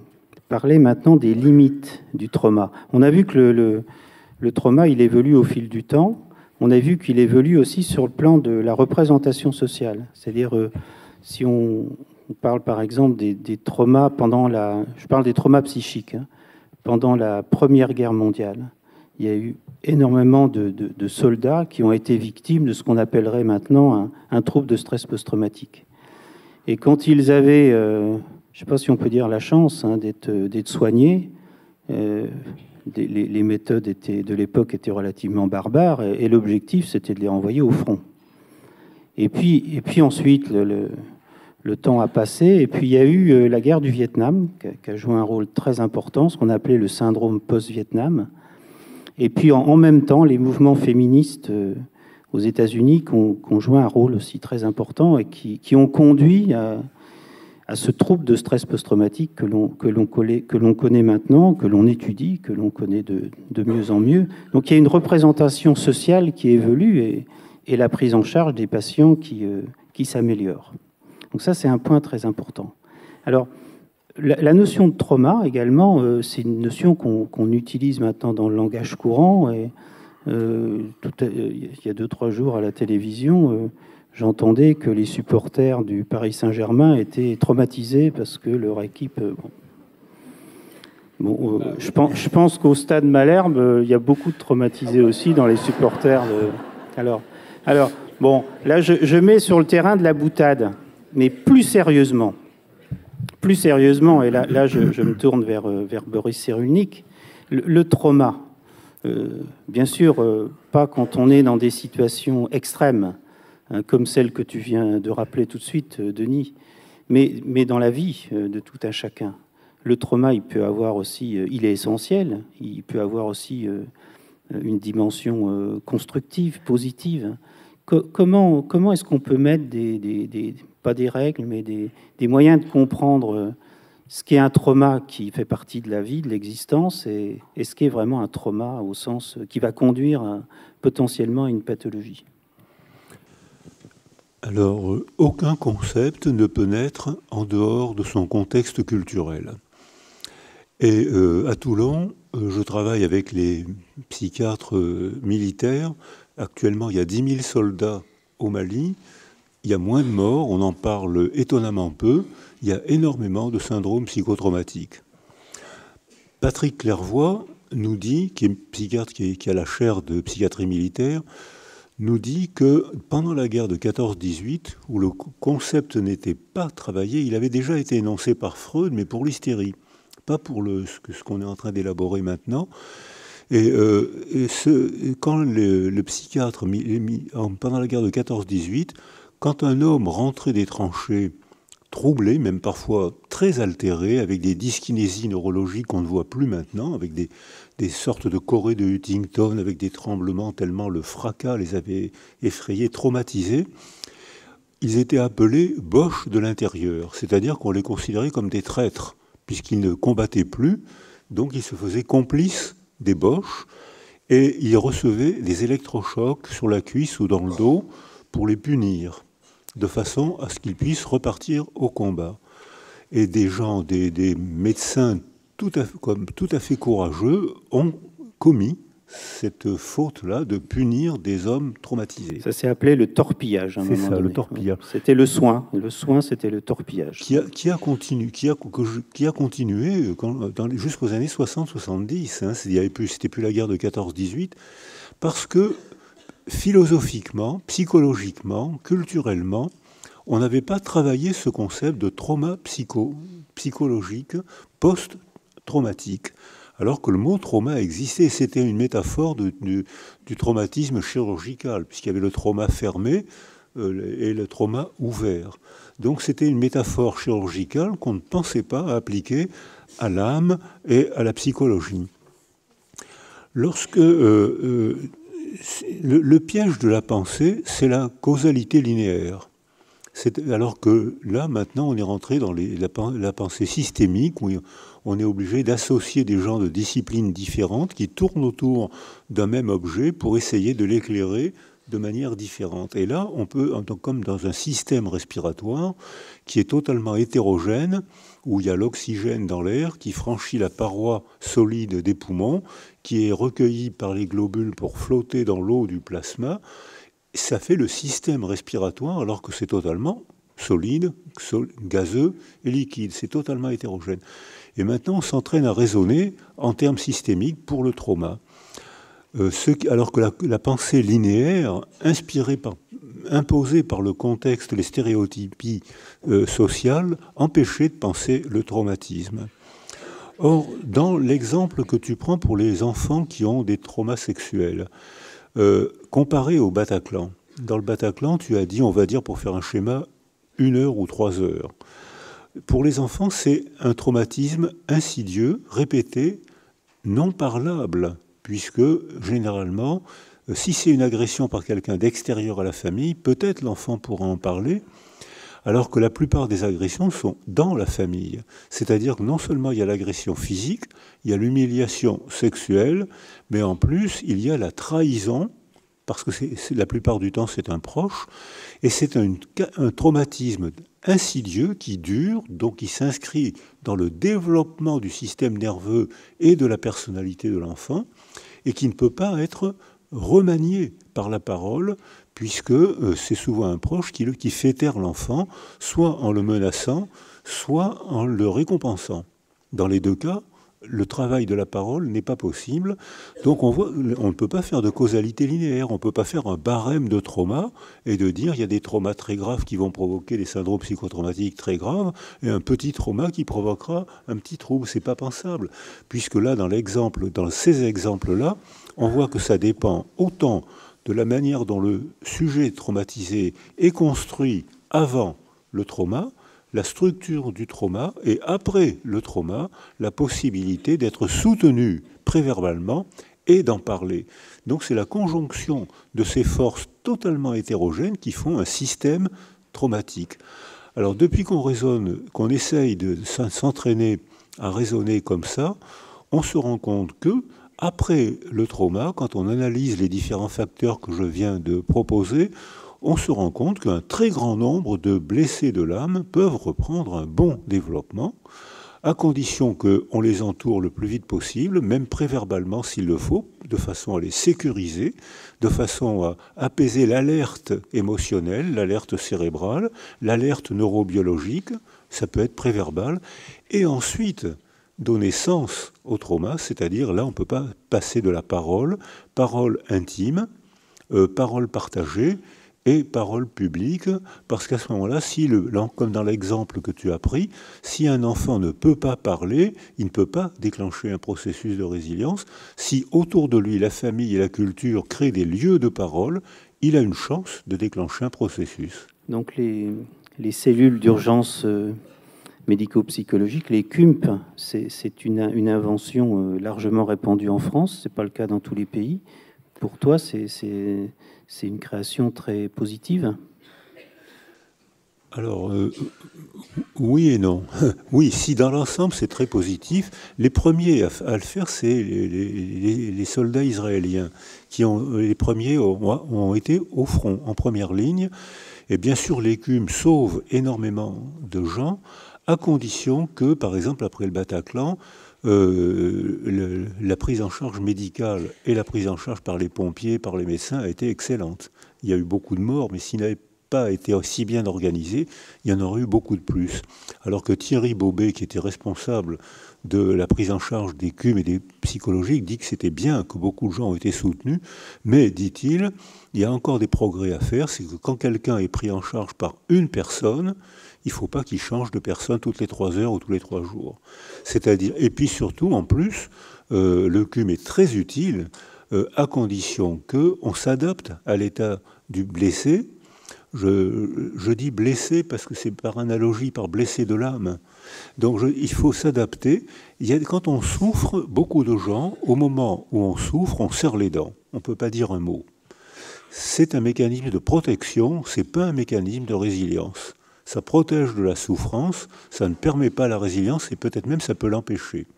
Speaker 3: parler maintenant des limites du trauma. On a vu que le trauma, il évolue au fil du temps. On a vu qu'il évolue aussi sur le plan de la représentation sociale. C'est-à-dire, si on parle par exemple des traumas je parle des traumas psychiques, hein, pendant la Première Guerre mondiale, il y a eu énormément de soldats qui ont été victimes de ce qu'on appellerait maintenant un trouble de stress post-traumatique. Et quand ils avaient, je ne sais pas si on peut dire la chance d'être soignés, les méthodes de l'époque étaient relativement barbares, et l'objectif, c'était de les renvoyer au front. Et puis ensuite, le temps a passé, et puis il y a eu la guerre du Vietnam, qui a joué un rôle très important, ce qu'on appelait le syndrome post-Vietnam. Et puis en même temps, les mouvements féministes aux États-Unis qui ont joué un rôle aussi très important et qui ont conduit à ce trouble de stress post-traumatique que l'on connaît maintenant, que l'on étudie, que l'on connaît de mieux en mieux. Donc il y a une représentation sociale qui évolue et la prise en charge des patients qui s'améliore. Donc ça, c'est un point très important. Alors, la notion de trauma, également, c'est une notion qu'on utilise maintenant dans le langage courant. Et, il y a 2-3 jours à la télévision, j'entendais que les supporters du Paris Saint-Germain étaient traumatisés parce que leur équipe... je pense qu'au stade Malherbe, il y a beaucoup de traumatisés aussi dans les supporters. Alors, bon, là, je mets sur le terrain de la boutade, mais plus sérieusement, et là je me tourne vers Boris Cyrulnik, le trauma, bien sûr, pas quand on est dans des situations extrêmes, comme celle que tu viens de rappeler tout de suite, Denis, mais dans la vie de tout un chacun. Le trauma, il peut avoir aussi, il est essentiel, il peut avoir aussi une dimension constructive, positive. Comment est-ce qu'on peut mettre pas des règles, mais des moyens de comprendre ce qu'est un trauma qui fait partie de la vie, de l'existence, et ce qu'est vraiment un trauma au sens qui va conduire potentiellement à une pathologie?
Speaker 4: Alors, aucun concept ne peut naître en dehors de son contexte culturel. Et à Toulon, je travaille avec les psychiatres militaires. Actuellement, il y a 10 000 soldats au Mali. Il y a moins de morts, on en parle étonnamment peu. Il y a énormément de syndromes psychotraumatiques. Patrick Clairvoy nous dit, qui est psychiatre qui a la chaire de psychiatrie militaire, nous dit que pendant la guerre de 14-18, où le concept n'était pas travaillé, il avait déjà été énoncé par Freud, mais pour l'hystérie, pas pour ce qu'on est en train d'élaborer maintenant. Et quand le psychiatre, pendant la guerre de 14-18, quand un homme rentrait des tranchées troublé, même parfois très altéré, avec des dyskinésies neurologiques qu'on ne voit plus maintenant, avec des sortes de chorés de Huntington, avec des tremblements tellement le fracas les avait effrayés, traumatisés, ils étaient appelés Boches de l'intérieur, c'est-à-dire qu'on les considérait comme des traîtres, puisqu'ils ne combattaient plus, donc ils se faisaient complices des Boches, et ils recevaient des électrochocs sur la cuisse ou dans le dos pour les punir, de façon à ce qu'ils puissent repartir au combat. Et des gens, des médecins tout à fait courageux ont commis cette faute-là de punir des hommes traumatisés.
Speaker 3: Ça s'est appelé le torpillage.
Speaker 4: C'est ça, le torpillage.
Speaker 3: C'était le soin. Le soin, c'était le torpillage.
Speaker 4: Qui a continué jusqu'aux années 60-70. Hein, c'était plus la guerre de 14-18, parce que philosophiquement, psychologiquement, culturellement, on n'avait pas travaillé ce concept de trauma psychologique post-traumatique, alors que le mot trauma existait. C'était une métaphore du traumatisme chirurgical, puisqu'il y avait le trauma fermé et le trauma ouvert. Donc c'était une métaphore chirurgicale qu'on ne pensait pas appliquer à l'âme et à la psychologie. Lorsque le piège de la pensée, c'est la causalité linéaire. Alors que là, maintenant, on est rentré dans la pensée systémique, où on est obligé d'associer des gens de disciplines différentes qui tournent autour d'un même objet pour essayer de l'éclairer de manière différente. Et là, on peut, comme dans un système respiratoire qui est totalement hétérogène, où il y a l'oxygène dans l'air qui franchit la paroi solide des poumons, qui est recueilli par les globules pour flotter dans l'eau du plasma, ça fait le système respiratoire alors que c'est totalement solide, gazeux et liquide. C'est totalement hétérogène. Et maintenant, on s'entraîne à raisonner en termes systémiques pour le trauma. Alors que la pensée linéaire, inspirée par imposées par le contexte, les stéréotypies sociales, empêchaient de penser le traumatisme. Or, dans l'exemple que tu prends pour les enfants qui ont des traumas sexuels, comparé au Bataclan, dans le Bataclan, tu as dit, on va dire pour faire un schéma, 1 heure ou 3 heures. Pour les enfants, c'est un traumatisme insidieux, répété, non parlable, puisque généralement, si c'est une agression par quelqu'un d'extérieur à la famille, peut-être l'enfant pourra en parler, alors que la plupart des agressions sont dans la famille. C'est-à-dire que non seulement il y a l'agression physique, il y a l'humiliation sexuelle, mais en plus, il y a la trahison, parce que la plupart du temps, c'est un proche, et c'est un traumatisme insidieux qui dure, donc qui s'inscrit dans le développement du système nerveux et de la personnalité de l'enfant, et qui ne peut pas être remanié par la parole, puisque c'est souvent un proche qui fait taire l'enfant, soit en le menaçant, soit en le récompensant. Dans les deux cas, le travail de la parole n'est pas possible. Donc on ne peut pas faire de causalité linéaire, on ne peut pas faire un barème de trauma et de dire il y a des traumas très graves qui vont provoquer des syndromes psychotraumatiques très graves et un petit trauma qui provoquera un petit trouble. C'est pas pensable. Puisque là, dans ces exemples-là, on voit que ça dépend autant de la manière dont le sujet traumatisé est construit avant le trauma, la structure du trauma, et après le trauma, la possibilité d'être soutenu préverbalement et d'en parler. Donc c'est la conjonction de ces forces totalement hétérogènes qui font un système traumatique. Alors depuis qu'on essaye de s'entraîner à raisonner comme ça, on se rend compte que après le trauma, quand on analyse les différents facteurs que je viens de proposer, on se rend compte qu'un très grand nombre de blessés de l'âme peuvent reprendre un bon développement, à condition qu'on les entoure le plus vite possible, même préverbalement s'il le faut, de façon à les sécuriser, de façon à apaiser l'alerte émotionnelle, l'alerte cérébrale, l'alerte neurobiologique, ça peut être préverbal, et ensuite donner sens au trauma, c'est-à-dire là on ne peut pas passer de la parole intime, parole partagée et parole publique, parce qu'à ce moment-là, comme dans l'exemple que tu as pris, si un enfant ne peut pas parler, il ne peut pas déclencher un processus de résilience. Si autour de lui, la famille et la culture créent des lieux de parole, il a une chance de déclencher un processus.
Speaker 3: Donc les cellules d'urgence médico-psychologique, les CUMP, c'est une invention largement répandue en France, ce n'est pas le cas dans tous les pays. Pour toi, c'est une création très positive?
Speaker 4: Alors, oui et non. Oui, si dans l'ensemble c'est très positif, les premiers à le faire, c'est les soldats israéliens, les premiers ont été au front, en première ligne. Et bien sûr, les CUMP sauvent énormément de gens, à condition que, par exemple, après le Bataclan, la prise en charge médicale et la prise en charge par les pompiers, par les médecins a été excellente. Il y a eu beaucoup de morts, mais s'il n'avait pas été aussi bien organisé, il y en aurait eu beaucoup de plus. Alors que Thierry Bobet, qui était responsable de la prise en charge des CUM et des psychologiques, dit que c'était bien, que beaucoup de gens ont été soutenus, mais, dit-il, il y a encore des progrès à faire, c'est que quand quelqu'un est pris en charge par une personne, il ne faut pas qu'il change de personne toutes les 3 heures ou tous les 3 jours. C'est-à-dire, et puis surtout, en plus, le CUM est très utile à condition qu'on s'adapte à l'état du blessé. Je dis blessé parce que c'est par analogie, par blessé de l'âme. Donc il faut s'adapter. Quand on souffre, beaucoup de gens, au moment où on souffre, on serre les dents. On ne peut pas dire un mot. C'est un mécanisme de protection, ce n'est pas un mécanisme de résilience. Ça protège de la souffrance, ça ne permet pas la résilience et peut-être même ça peut l'empêcher.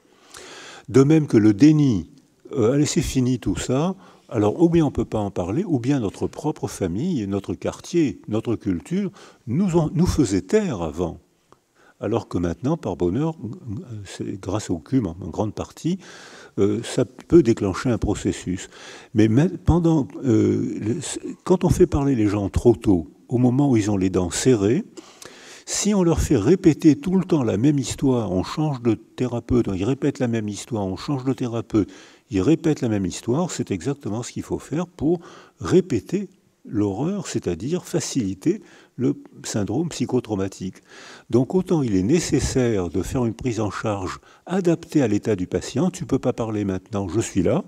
Speaker 4: De même que le déni, allez c'est fini tout ça, alors ou bien on ne peut pas en parler, ou bien notre propre famille, notre quartier, notre culture nous faisait taire avant. Alors que maintenant, par bonheur, grâce au CUM en grande partie, ça peut déclencher un processus. Mais quand on fait parler les gens trop tôt, au moment où ils ont les dents serrées, si on leur fait répéter tout le temps la même histoire, on change de thérapeute, ils répètent la même histoire, on change de thérapeute, ils répètent la même histoire, c'est exactement ce qu'il faut faire pour répéter l'horreur, c'est-à-dire faciliter le syndrome psychotraumatique. Donc autant il est nécessaire de faire une prise en charge adaptée à l'état du patient. Tu ne peux pas parler maintenant, je suis là,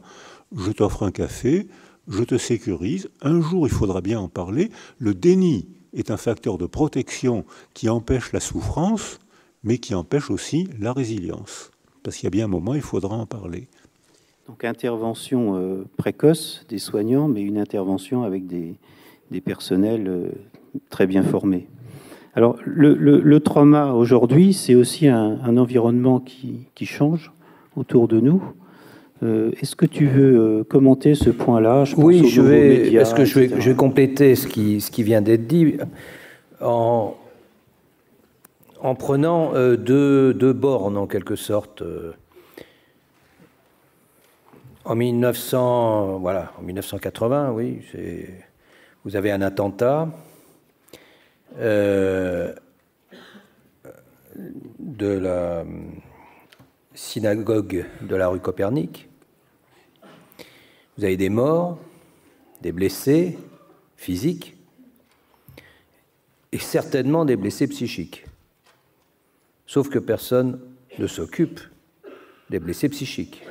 Speaker 4: je t'offre un café, je te sécurise. Un jour, il faudra bien en parler. Le déni est un facteur de protection qui empêche la souffrance, mais qui empêche aussi la résilience. Parce qu'il y a bien un moment, il faudra en parler.
Speaker 3: Donc intervention précoce des soignants, mais une intervention avec des personnels très bien formés. Alors le trauma aujourd'hui, c'est aussi un environnement qui change autour de nous. Est-ce que tu veux commenter ce point-là?
Speaker 5: Oui, je vais compléter ce qui vient d'être dit en prenant deux bornes en quelque sorte. En 1980, oui, vous avez un attentat de la synagogue de la rue Copernic. Vous avez des morts, des blessés physiques et certainement des blessés psychiques. Sauf que personne ne s'occupe des blessés psychiques.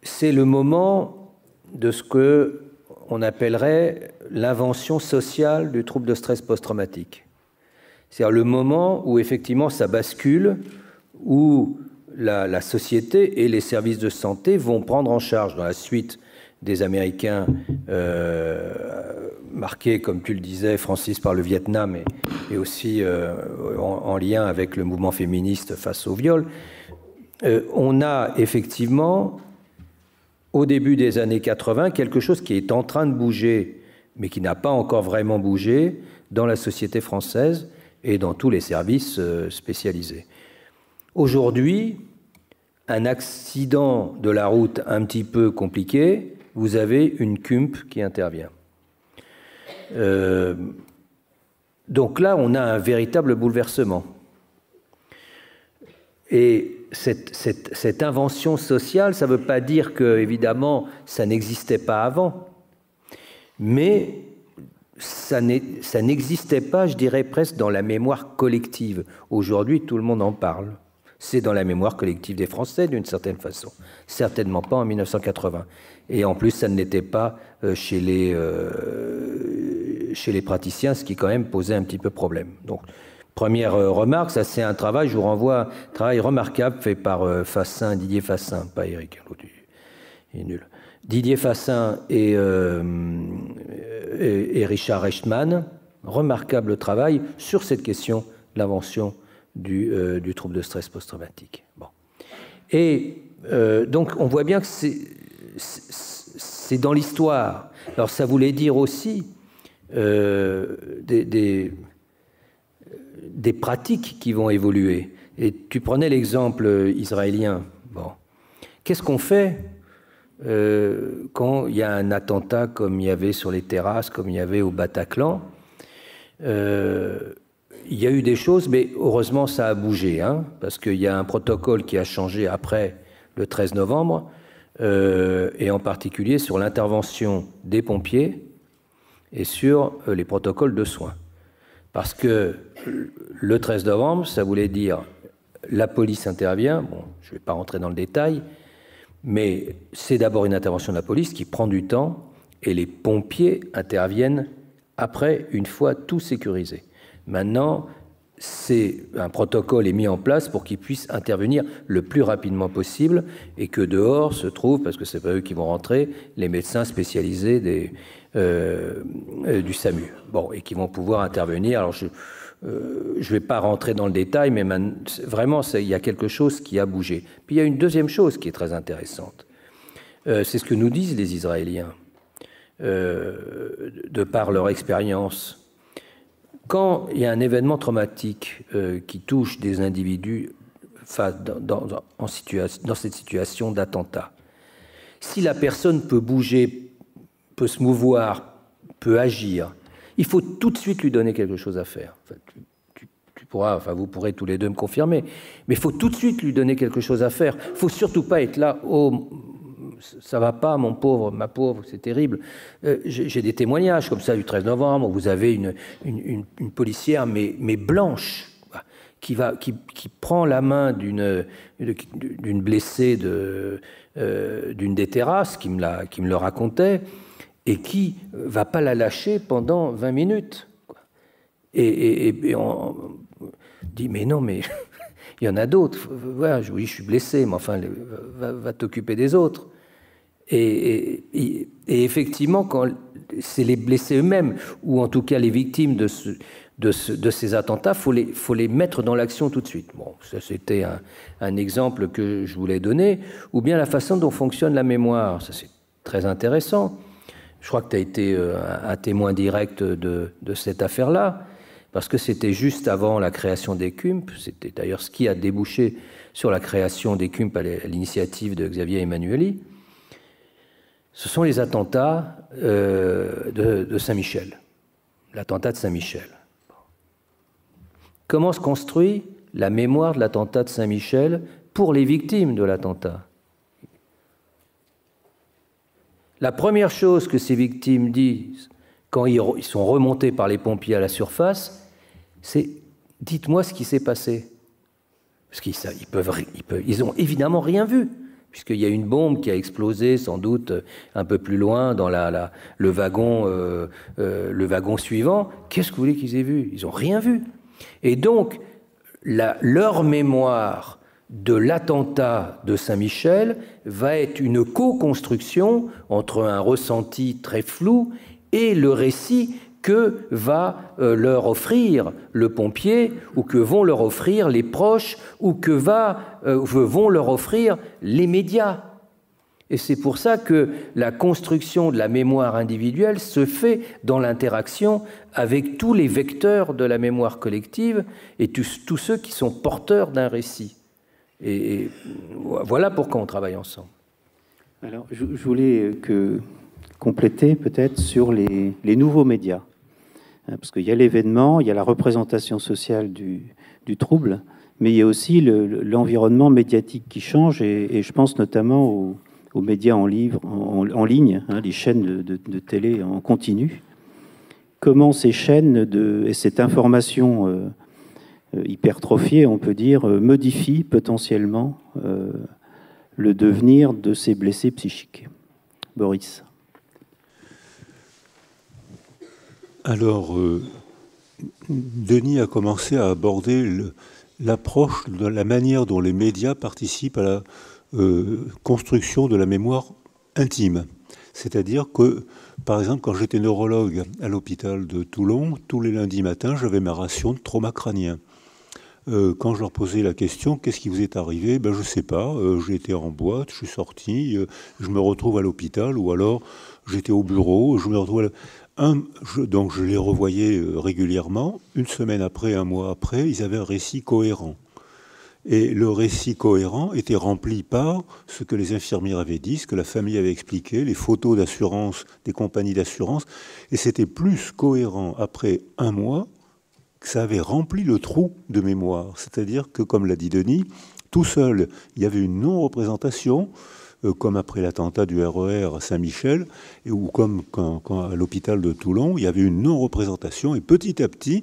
Speaker 5: C'est le moment de ce qu'on appellerait l'invention sociale du trouble de stress post-traumatique. C'est-à-dire le moment où effectivement ça bascule, où la société et les services de santé vont prendre en charge, dans la suite des Américains marqués, comme tu le disais, Francis, par le Vietnam et aussi en lien avec le mouvement féministe face au viol, on a effectivement, au début des années 80, quelque chose qui est en train de bouger, mais qui n'a pas encore vraiment bougé dans la société française et dans tous les services spécialisés. Aujourd'hui, un accident de la route un petit peu compliqué, vous avez une CUMP qui intervient. Donc là, on a un véritable bouleversement. Et cette invention sociale, ça ne veut pas dire que, évidemment, ça n'existait pas avant, mais ça n'existait pas, je dirais, presque dans la mémoire collective. Aujourd'hui, tout le monde en parle. C'est dans la mémoire collective des Français, d'une certaine façon. Certainement pas en 1980. Et en plus, ça ne l'était pas chez les praticiens, ce qui quand même posait un petit peu problème. Donc, première remarque, ça c'est un travail, je vous renvoie à un travail remarquable fait par Fassin, Didier Fassin, pas Eric, l'autre il est nul. Didier Fassin et Richard Rechtman, remarquable travail sur cette question de l'invention du trouble de stress post-traumatique. Bon. Et donc on voit bien que c'est dans l'histoire. Alors ça voulait dire aussi des pratiques qui vont évoluer. Et tu prenais l'exemple israélien. Bon. Qu'est-ce qu'on fait quand il y a un attentat comme il y avait sur les terrasses, comme il y avait au Bataclan? Il y a eu des choses, mais heureusement ça a bougé, hein, parce qu'il y a un protocole qui a changé après le 13 novembre, et en particulier sur l'intervention des pompiers et sur les protocoles de soins. Parce que le 13 novembre, ça voulait dire la police intervient, bon, je ne vais pas rentrer dans le détail, mais c'est d'abord une intervention de la police qui prend du temps, et les pompiers interviennent après, une fois tout sécurisé. Maintenant, un protocole est mis en place pour qu'ils puissent intervenir le plus rapidement possible et que dehors se trouvent, parce que ce n'est pas eux qui vont rentrer, les médecins spécialisés du SAMU, bon, et qui vont pouvoir intervenir. Alors, je ne vais pas rentrer dans le détail, mais vraiment, il y a quelque chose qui a bougé. Puis il y a une deuxième chose qui est très intéressante. C'est ce que nous disent les Israéliens, de par leur expérience. Quand il y a un événement traumatique qui touche des individus dans cette situation d'attentat, si la personne peut bouger, peut se mouvoir, peut agir, il faut tout de suite lui donner quelque chose à faire. Enfin, vous pourrez tous les deux me confirmer, mais il faut tout de suite lui donner quelque chose à faire. Il ne faut surtout pas être là, oh, ça va pas, ma pauvre, c'est terrible. J'ai des témoignages comme ça du 13 novembre, où vous avez une policière, mais blanche, qui prend la main d'une blessée d'une des terrasses, qui me le racontait, et qui va pas la lâcher pendant 20 minutes. Et on dit, mais non, mais il y en a d'autres. Voilà, oui, je suis blessé, mais enfin, va t'occuper des autres. Et effectivement, quand c'est les blessés eux-mêmes, ou en tout cas les victimes de ces attentats, faut les mettre dans l'action tout de suite. Bon, ça c'était un exemple que je voulais donner. Ou bien la façon dont fonctionne la mémoire. Ça c'est très intéressant. Je crois que tu as été un témoin direct de cette affaire-là, parce que c'était juste avant la création des CUMP. C'était d'ailleurs ce qui a débouché sur la création des CUMP à l'initiative de Xavier Emmanuelli. Ce sont les attentats de Saint-Michel, l'attentat de Saint-Michel. Comment se construit la mémoire de l'attentat de Saint-Michel pour les victimes de l'attentat? La première chose que ces victimes disent quand ils sont remontés par les pompiers à la surface, c'est « dites-moi ce qui s'est passé ». Parce qu'ils ont évidemment rien vu, puisqu'il y a une bombe qui a explosé sans doute un peu plus loin dans le wagon suivant. Qu'est-ce que vous voulez qu'ils aient vu? Ils n'ont rien vu. Et donc, leur mémoire de l'attentat de Saint-Michel va être une co-construction entre un ressenti très flou et le récit que va leur offrir le pompier, ou que vont leur offrir les proches, ou que vont leur offrir les médias. Et c'est pour ça que la construction de la mémoire individuelle se fait dans l'interaction avec tous les vecteurs de la mémoire collective et tous ceux qui sont porteurs d'un récit. Et voilà pourquoi on travaille ensemble.
Speaker 3: Alors, je voulais compléter peut-être sur les nouveaux médias. Parce qu'il y a l'événement, il y a la représentation sociale du trouble, mais il y a aussi l'environnement médiatique qui change, et je pense notamment aux médias en ligne, les chaînes de télé en continu. Comment ces chaînes et cette information hypertrophiée, on peut dire, modifient potentiellement le devenir de ces blessés psychiques. Boris.
Speaker 4: Alors, Denis a commencé à aborder l'approche de la manière dont les médias participent à la construction de la mémoire intime. C'est-à-dire que, par exemple, quand j'étais neurologue à l'hôpital de Toulon, tous les lundis matins, j'avais ma ration de trauma crânien. Quand je leur posais la question, qu'est-ce qui vous est arrivé? Je ne sais pas, j'ai été en boîte, je suis sorti, je me retrouve à l'hôpital, ou alors j'étais au bureau, je me retrouve donc je les revoyais régulièrement. Une semaine après, un mois après, ils avaient un récit cohérent. Et le récit cohérent était rempli par ce que les infirmières avaient dit, ce que la famille avait expliqué, les photos d'assurance des compagnies d'assurance. Et c'était plus cohérent après un mois que ça avait rempli le trou de mémoire. C'est-à-dire que, comme l'a dit Denis, tout seul, il y avait une non-représentation, comme après l'attentat du RER à Saint-Michel, ou comme quand à l'hôpital de Toulon, il y avait une non-représentation, et petit à petit,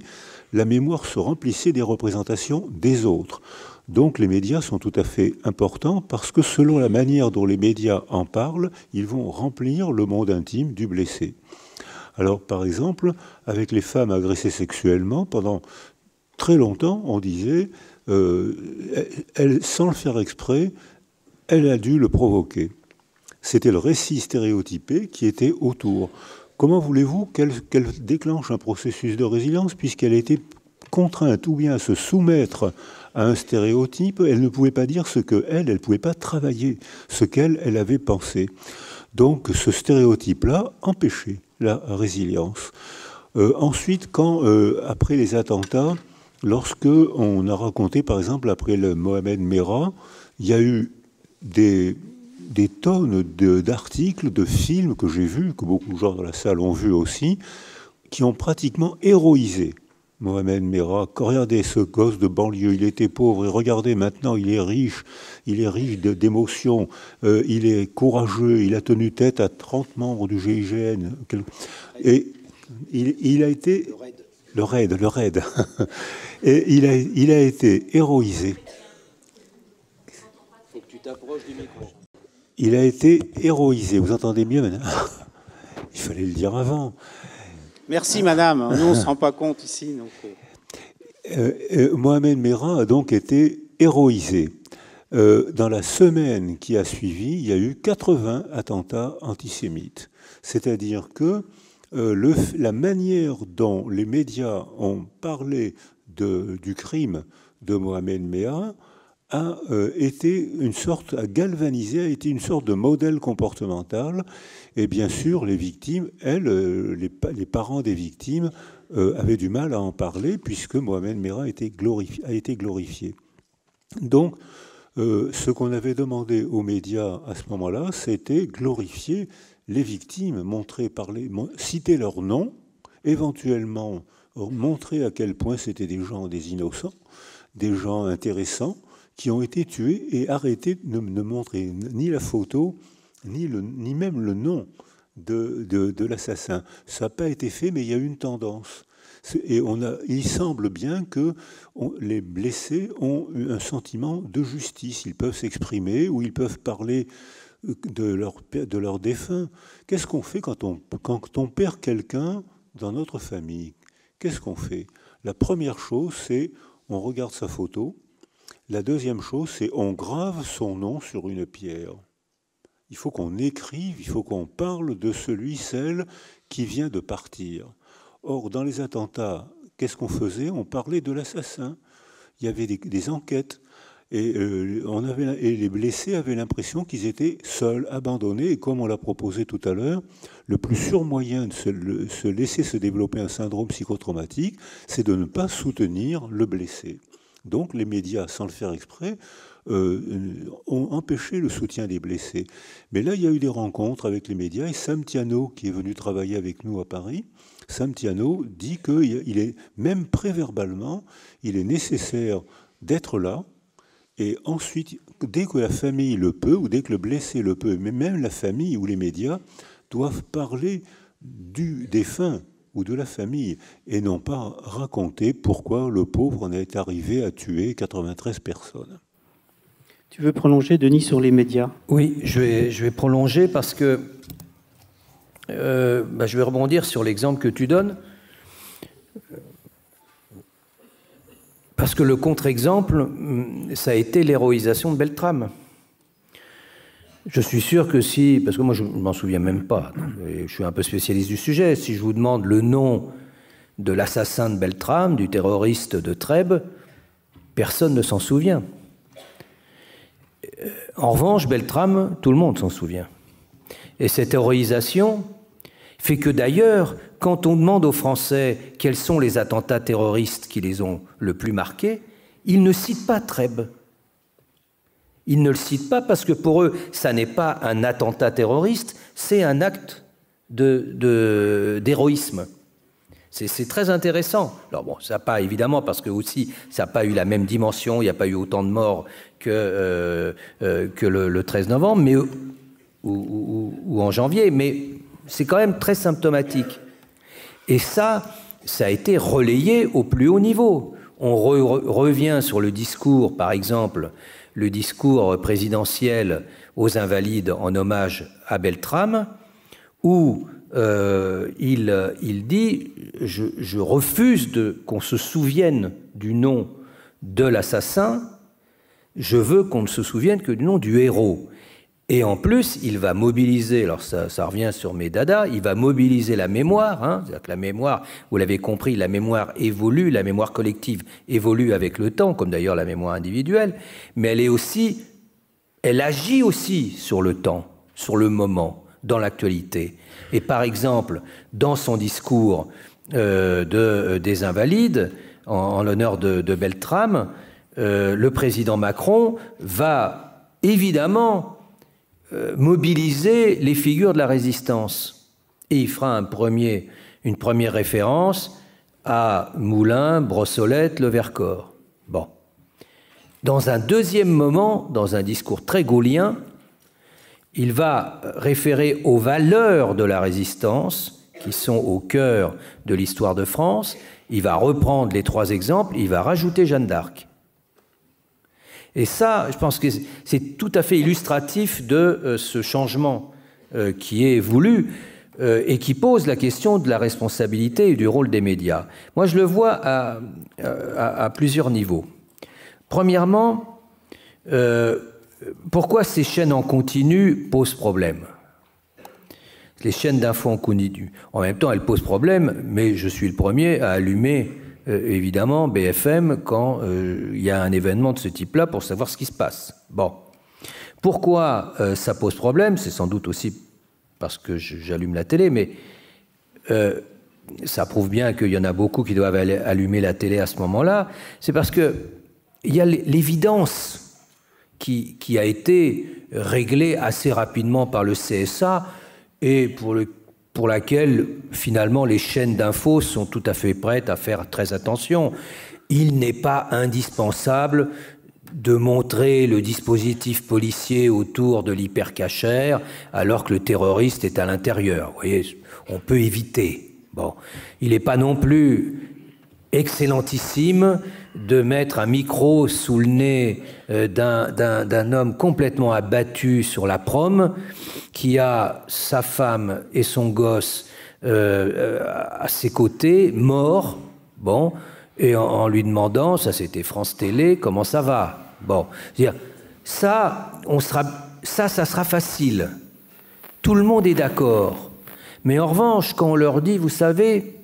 Speaker 4: la mémoire se remplissait des représentations des autres. Donc les médias sont tout à fait importants, parce que selon la manière dont les médias en parlent, ils vont remplir le monde intime du blessé. Alors par exemple, avec les femmes agressées sexuellement, pendant très longtemps, on disait, sans le faire exprès, elle a dû le provoquer. C'était le récit stéréotypé qui était autour. Comment voulez-vous qu'elle déclenche un processus de résilience puisqu'elle était contrainte ou bien à se soumettre à un stéréotype? Elle ne pouvait pas dire ce qu'elle ne pouvait pas travailler, ce qu'elle avait pensé. Donc ce stéréotype-là empêchait la résilience. Ensuite, après les attentats, lorsque on a raconté, par exemple, après le Mohamed Merah, il y a eu des tonnes d'articles, de films que j'ai vus, que beaucoup de gens dans la salle ont vus aussi, qui ont pratiquement héroïsé Mohamed Merah. Regardez ce gosse de banlieue, il était pauvre, et regardez maintenant, il est riche d'émotions, il est courageux, il a tenu tête à 30 membres du GIGN. Et il a été... Le raid. Et il a été héroïsé.
Speaker 5: Faut que tu t'approches du micro.
Speaker 4: Il a été héroïsé. Vous entendez mieux maintenant? Il fallait le dire avant.
Speaker 3: Merci, madame. Nous, on ne se rend pas compte ici. Donc...
Speaker 4: Mohamed Merah a donc été héroïsé. Dans la semaine qui a suivi, il y a eu 80 attentats antisémites. C'est-à-dire que la manière dont les médias ont parlé du crime de Mohamed Merah a galvanisé, a été une sorte de modèle comportemental. Et bien sûr, les victimes, les parents des victimes avaient du mal à en parler puisque Mohamed Merah a été glorifié. Donc, ce qu'on avait demandé aux médias à ce moment-là, c'était glorifier les victimes, citer leurs noms, éventuellement montrer à quel point c'était des innocents, des gens intéressants, qui ont été tués et arrêter de ne montrer ni la photo, ni même le nom de l'assassin. Ça n'a pas été fait, mais il y a eu une tendance. Et il semble bien que les blessés ont eu un sentiment de justice. Ils peuvent s'exprimer ou ils peuvent parler de leur défunt. Qu'est-ce qu'on fait quand on perd quelqu'un dans notre famille? Qu'est-ce qu'on fait? La première chose, c'est on regarde sa photo. La deuxième chose, c'est on grave son nom sur une pierre. Il faut qu'on écrive, il faut qu'on parle de celle qui vient de partir. Or, dans les attentats, qu'est-ce qu'on faisait? On parlait de l'assassin. Il y avait des enquêtes. Et les blessés avaient l'impression qu'ils étaient seuls, abandonnés. Et comme on l'a proposé tout à l'heure, le plus sûr moyen de se laisser se développer un syndrome psychotraumatique, c'est de ne pas soutenir le blessé. Donc les médias, sans le faire exprès, ont empêché le soutien des blessés. Mais là, il y a eu des rencontres avec les médias et Sam Thiano, qui est venu travailler avec nous à Paris, Sam Thiano dit qu'il est, même préverbalement, il est nécessaire d'être là. Et ensuite, dès que la famille le peut, ou dès que le blessé le peut, mais même la famille ou les médias doivent parler du défunt ou de la famille, et non pas raconter pourquoi le pauvre en est arrivé à tuer 93 personnes.
Speaker 3: Tu veux prolonger, Denis, sur les médias?
Speaker 5: Oui, je vais prolonger parce que je vais rebondir sur l'exemple que tu donnes. Parce que le contre-exemple, ça a été l'héroïsation de Beltrame. Je suis sûr que si, parce que moi je ne m'en souviens même pas, et je suis un peu spécialiste du sujet, si je vous demande le nom de l'assassin de Beltrame, du terroriste de Trèbes, personne ne s'en souvient. En revanche, Beltrame, tout le monde s'en souvient. Et cette héroïsation fait que d'ailleurs, quand on demande aux Français quels sont les attentats terroristes qui les ont le plus marqués, ils ne citent pas Trèbes. Ils ne le citent pas parce que pour eux, ça n'est pas un attentat terroriste, c'est un acte d'héroïsme. C'est très intéressant. Alors bon, ça n'a pas, évidemment, parce que aussi, ça n'a pas eu la même dimension, il n'y a pas eu autant de morts que le 13 novembre, mais, ou en janvier, mais c'est quand même très symptomatique. Et ça a été relayé au plus haut niveau. On revient sur le discours, par exemple, le discours présidentiel aux Invalides en hommage à Beltrame, où il dit « Je refuse qu'on se souvienne du nom de l'assassin, je veux qu'on ne se souvienne que du nom du héros ». Et en plus, il va mobiliser, alors ça revient sur mes dadas, il va mobiliser la mémoire, hein, c'est-à-dire que la mémoire, vous l'avez compris, la mémoire évolue, la mémoire collective évolue avec le temps, comme d'ailleurs la mémoire individuelle, mais elle agit aussi sur le temps, sur le moment, dans l'actualité. Et par exemple, dans son discours des Invalides, en l'honneur de Beltrame, le président Macron va évidemment mobiliser les figures de la résistance. Et il fera une première référence à Moulins, Brossolette, Le Vercors. Bon. Dans un deuxième moment, dans un discours très gaullien, il va référer aux valeurs de la résistance qui sont au cœur de l'histoire de France. Il va reprendre les 3 exemples, il va rajouter Jeanne d'Arc. Et ça, je pense que c'est tout à fait illustratif de ce changement qui est voulu et qui pose la question de la responsabilité et du rôle des médias. Moi, je le vois à plusieurs niveaux. Premièrement, pourquoi ces chaînes en continu posent problème? Les chaînes d'infos en continu. En même temps, elles posent problème, mais je suis le premier à allumer, évidemment, BFM quand il y a un événement de ce type-là pour savoir ce qui se passe. Bon. Pourquoi ça pose problème? C'est sans doute aussi parce que j'allume la télé, mais ça prouve bien qu'il y en a beaucoup qui doivent allumer la télé à ce moment-là. C'est parce qu'il y a l'évidence qui a été réglée assez rapidement par le CSA et pour laquelle, finalement, les chaînes d'infos sont tout à fait prêtes à faire très attention. Il n'est pas indispensable de montrer le dispositif policier autour de l'hypercachère alors que le terroriste est à l'intérieur. Vous voyez, on peut éviter. Bon, il n'est pas non plus excellentissime de mettre un micro sous le nez d'un homme complètement abattu sur la prom, qui a sa femme et son gosse à ses côtés, morts, bon, et en lui demandant, ça c'était France Télé, comment ça va? Bon, c'est-à-dire, ça sera facile. Tout le monde est d'accord. Mais en revanche, quand on leur dit, vous savez,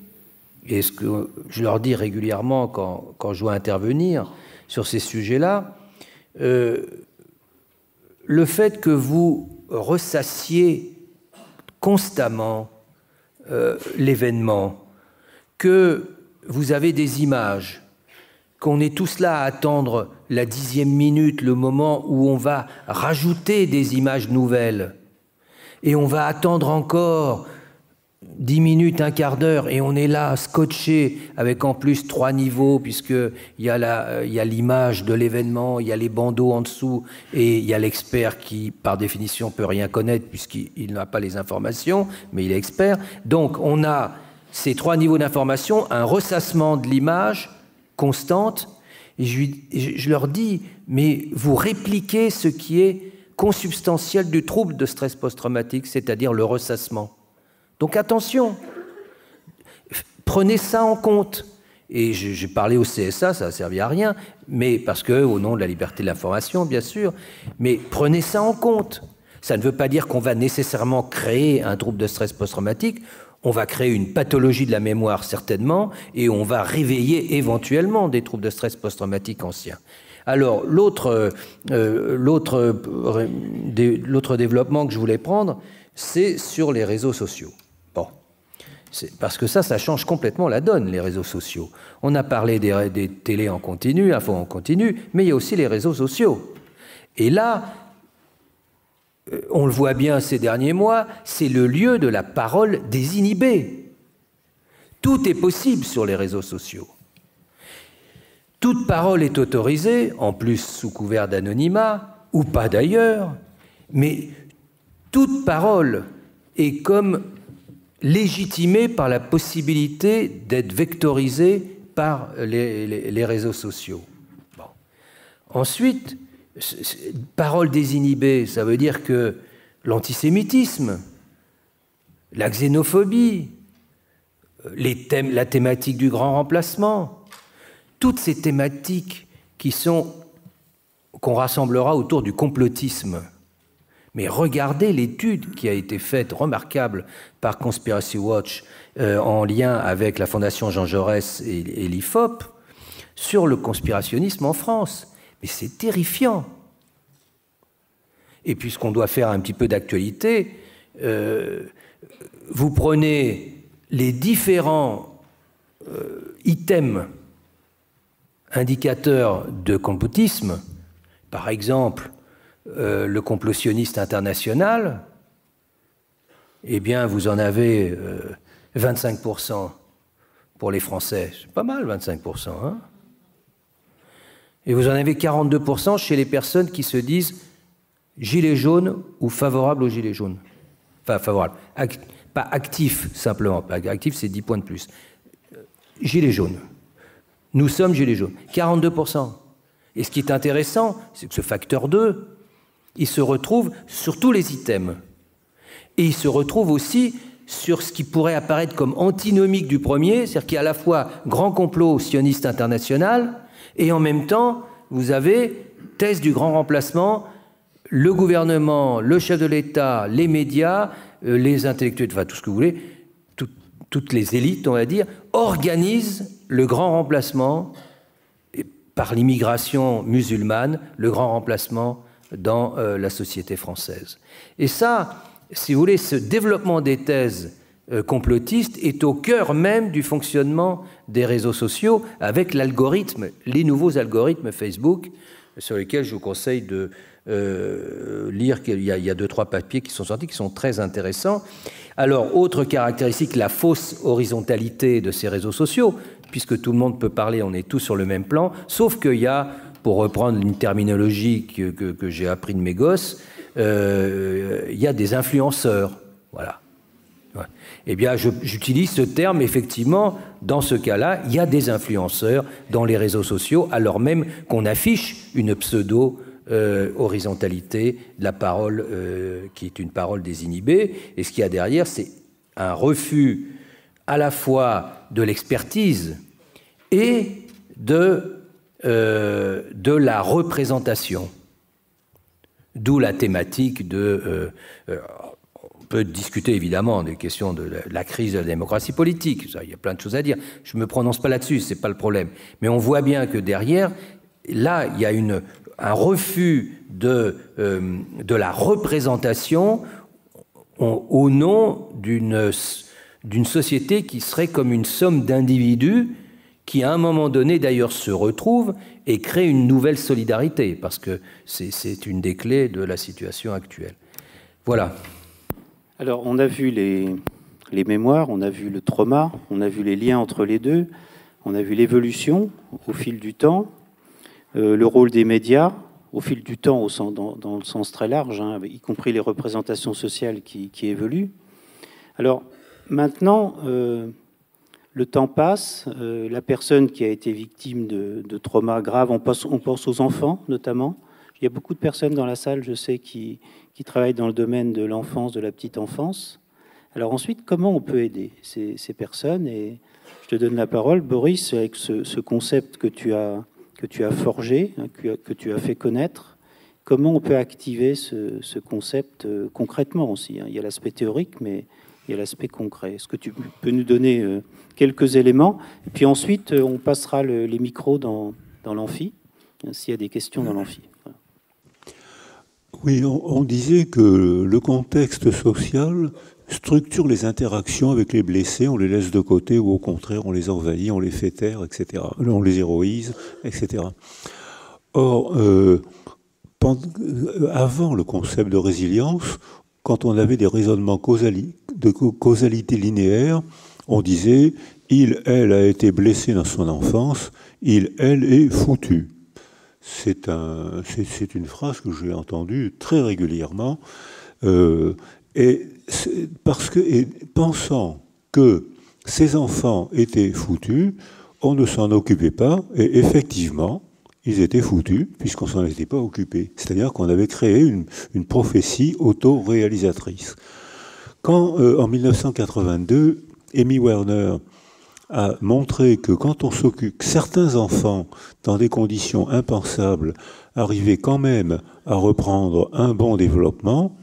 Speaker 5: et ce que je leur dis régulièrement quand je dois intervenir sur ces sujets-là, le fait que vous ressassiez constamment l'événement, que vous avez des images, qu'on est tous là à attendre la 10e minute, le moment où on va rajouter des images nouvelles, et on va attendre encore 10 minutes, un quart d'heure, et on est là, scotché, avec en plus 3 niveaux, puisqu'il y a l'image de l'événement, il y a les bandeaux en dessous, et il y a l'expert qui, par définition, peut rien connaître, puisqu'il n'a pas les informations, mais il est expert. Donc, on a ces 3 niveaux d'information, un ressassement de l'image constante, et je leur dis, mais vous répliquez ce qui est consubstantiel du trouble de stress post-traumatique, c'est-à-dire le ressassement. Donc attention, prenez ça en compte. Et j'ai parlé au CSA, ça n'a servi à rien, mais parce que, au nom de la liberté de l'information, bien sûr, mais prenez ça en compte. Ça ne veut pas dire qu'on va nécessairement créer un trouble de stress post-traumatique, on va créer une pathologie de la mémoire certainement, et on va réveiller éventuellement des troubles de stress post-traumatique anciens. Alors, l'autre développement que je voulais prendre, c'est sur les réseaux sociaux. Bon, parce que ça change complètement la donne, les réseaux sociaux. On a parlé des télés en continu, infos en continu, mais il y a aussi les réseaux sociaux. Et là, on le voit bien ces derniers mois, c'est le lieu de la parole désinhibée. Tout est possible sur les réseaux sociaux. Toute parole est autorisée, en plus sous couvert d'anonymat, ou pas d'ailleurs, mais toute parole est comme légitimée par la possibilité d'être vectorisée par les réseaux sociaux. Bon. Ensuite, parole désinhibée, ça veut dire que l'antisémitisme, la xénophobie, la thématique du grand remplacement, toutes ces thématiques qu'on rassemblera autour du complotisme. Mais regardez l'étude qui a été faite, remarquable, par Conspiracy Watch, en lien avec la Fondation Jean Jaurès et l'IFOP, sur le conspirationnisme en France. Mais c'est terrifiant. Et puisqu'on doit faire un petit peu d'actualité, vous prenez les différents items indicateurs de complotisme, par exemple, le complottionniste international, eh bien, vous en avez 25% pour les Français. C'est pas mal, 25%. Hein? Et vous en avez 42% chez les personnes qui se disent gilets jaunes ou favorables aux gilets jaunes. Enfin, favorables. Pas actifs, simplement. Actifs, c'est 10 points de plus. Gilets jaunes. Nous sommes gilets jaunes. 42%. Et ce qui est intéressant, c'est que ce facteur 2, il se retrouve sur tous les items. Et il se retrouve aussi sur ce qui pourrait apparaître comme antinomique du premier, c'est-à-dire qu'il y a à la fois grand complot sioniste international, et en même temps, vous avez thèse du grand remplacement, le gouvernement, le chef de l'État, les médias, les intellectuels, enfin tout ce que vous voulez, toutes les élites, on va dire, organisent le grand remplacement par l'immigration musulmane, le grand remplacement dans la société française. Et ça, si vous voulez, ce développement des thèses complotistes est au cœur même du fonctionnement des réseaux sociaux avec l'algorithme, les nouveaux algorithmes Facebook, sur lesquels je vous conseille de lire. Il y a 2-3 papiers qui sont sortis, qui sont très intéressants. Alors, autre caractéristique, la fausse horizontalité de ces réseaux sociaux, puisque tout le monde peut parler, on est tous sur le même plan, sauf qu'il y a, pour reprendre une terminologie que j'ai appris de mes gosses, il y a des influenceurs. Voilà. Ouais. Eh bien, j'utilise ce terme, effectivement, dans ce cas-là, il y a des influenceurs dans les réseaux sociaux, alors même qu'on affiche une pseudo-horizontalité de la parole, qui est une parole désinhibée. Et ce qu'il y a derrière, c'est un refus à la fois de l'expertise et de la représentation. D'où la thématique de... on peut discuter évidemment des questions de la crise de la démocratie politique, ça, il y a plein de choses à dire. Je ne me prononce pas là-dessus, ce n'est pas le problème. Mais on voit bien que derrière, là, il y a un refus de la représentation au nom d'une société qui serait comme une somme d'individus qui, à un moment donné, d'ailleurs, se retrouvent et créent une nouvelle solidarité, parce que c'est une des clés de la situation actuelle. Voilà.
Speaker 3: Alors, on a vu les mémoires, on a vu le trauma, on a vu les liens entre les deux, on a vu l'évolution au fil du temps, le rôle des médias au fil du temps dans le sens très large, hein, y compris les représentations sociales qui évoluent. Alors, maintenant, le temps passe, la personne qui a été victime de traumas graves, on pense aux enfants notamment. Il y a beaucoup de personnes dans la salle, je sais, qui travaillent dans le domaine de l'enfance, de la petite enfance. Alors ensuite, comment on peut aider ces personnes? Et je te donne la parole, Boris, avec ce concept que tu as forgé, que tu as fait connaître. Comment on peut activer ce concept concrètement aussi, hein? Il y a l'aspect théorique, mais il y a l'aspect concret. Est-ce que tu peux nous donner quelques éléments? Et puis ensuite, on passera les micros dans l'amphi, s'il y a des questions dans l'amphi. Voilà.
Speaker 4: Oui, on disait que le contexte social structure les interactions avec les blessés, on les laisse de côté ou au contraire on les envahit, on les fait taire, etc. On les héroïse, etc. Or, avant le concept de résilience, quand on avait des raisonnements de causalité linéaire, on disait « il, elle a été blessé dans son enfance, il, elle est foutu ». C'est une phrase que j'ai entendue très régulièrement, pensant que ces enfants étaient foutus, on ne s'en occupait pas, et effectivement, ils étaient foutus, puisqu'on ne s'en était pas occupé. C'est-à-dire qu'on avait créé une prophétie auto-réalisatrice. Quand, en 1982, Amy Werner a montré que quand on s'occupe, certains enfants, dans des conditions impensables, arrivaient quand même à reprendre un bon développement,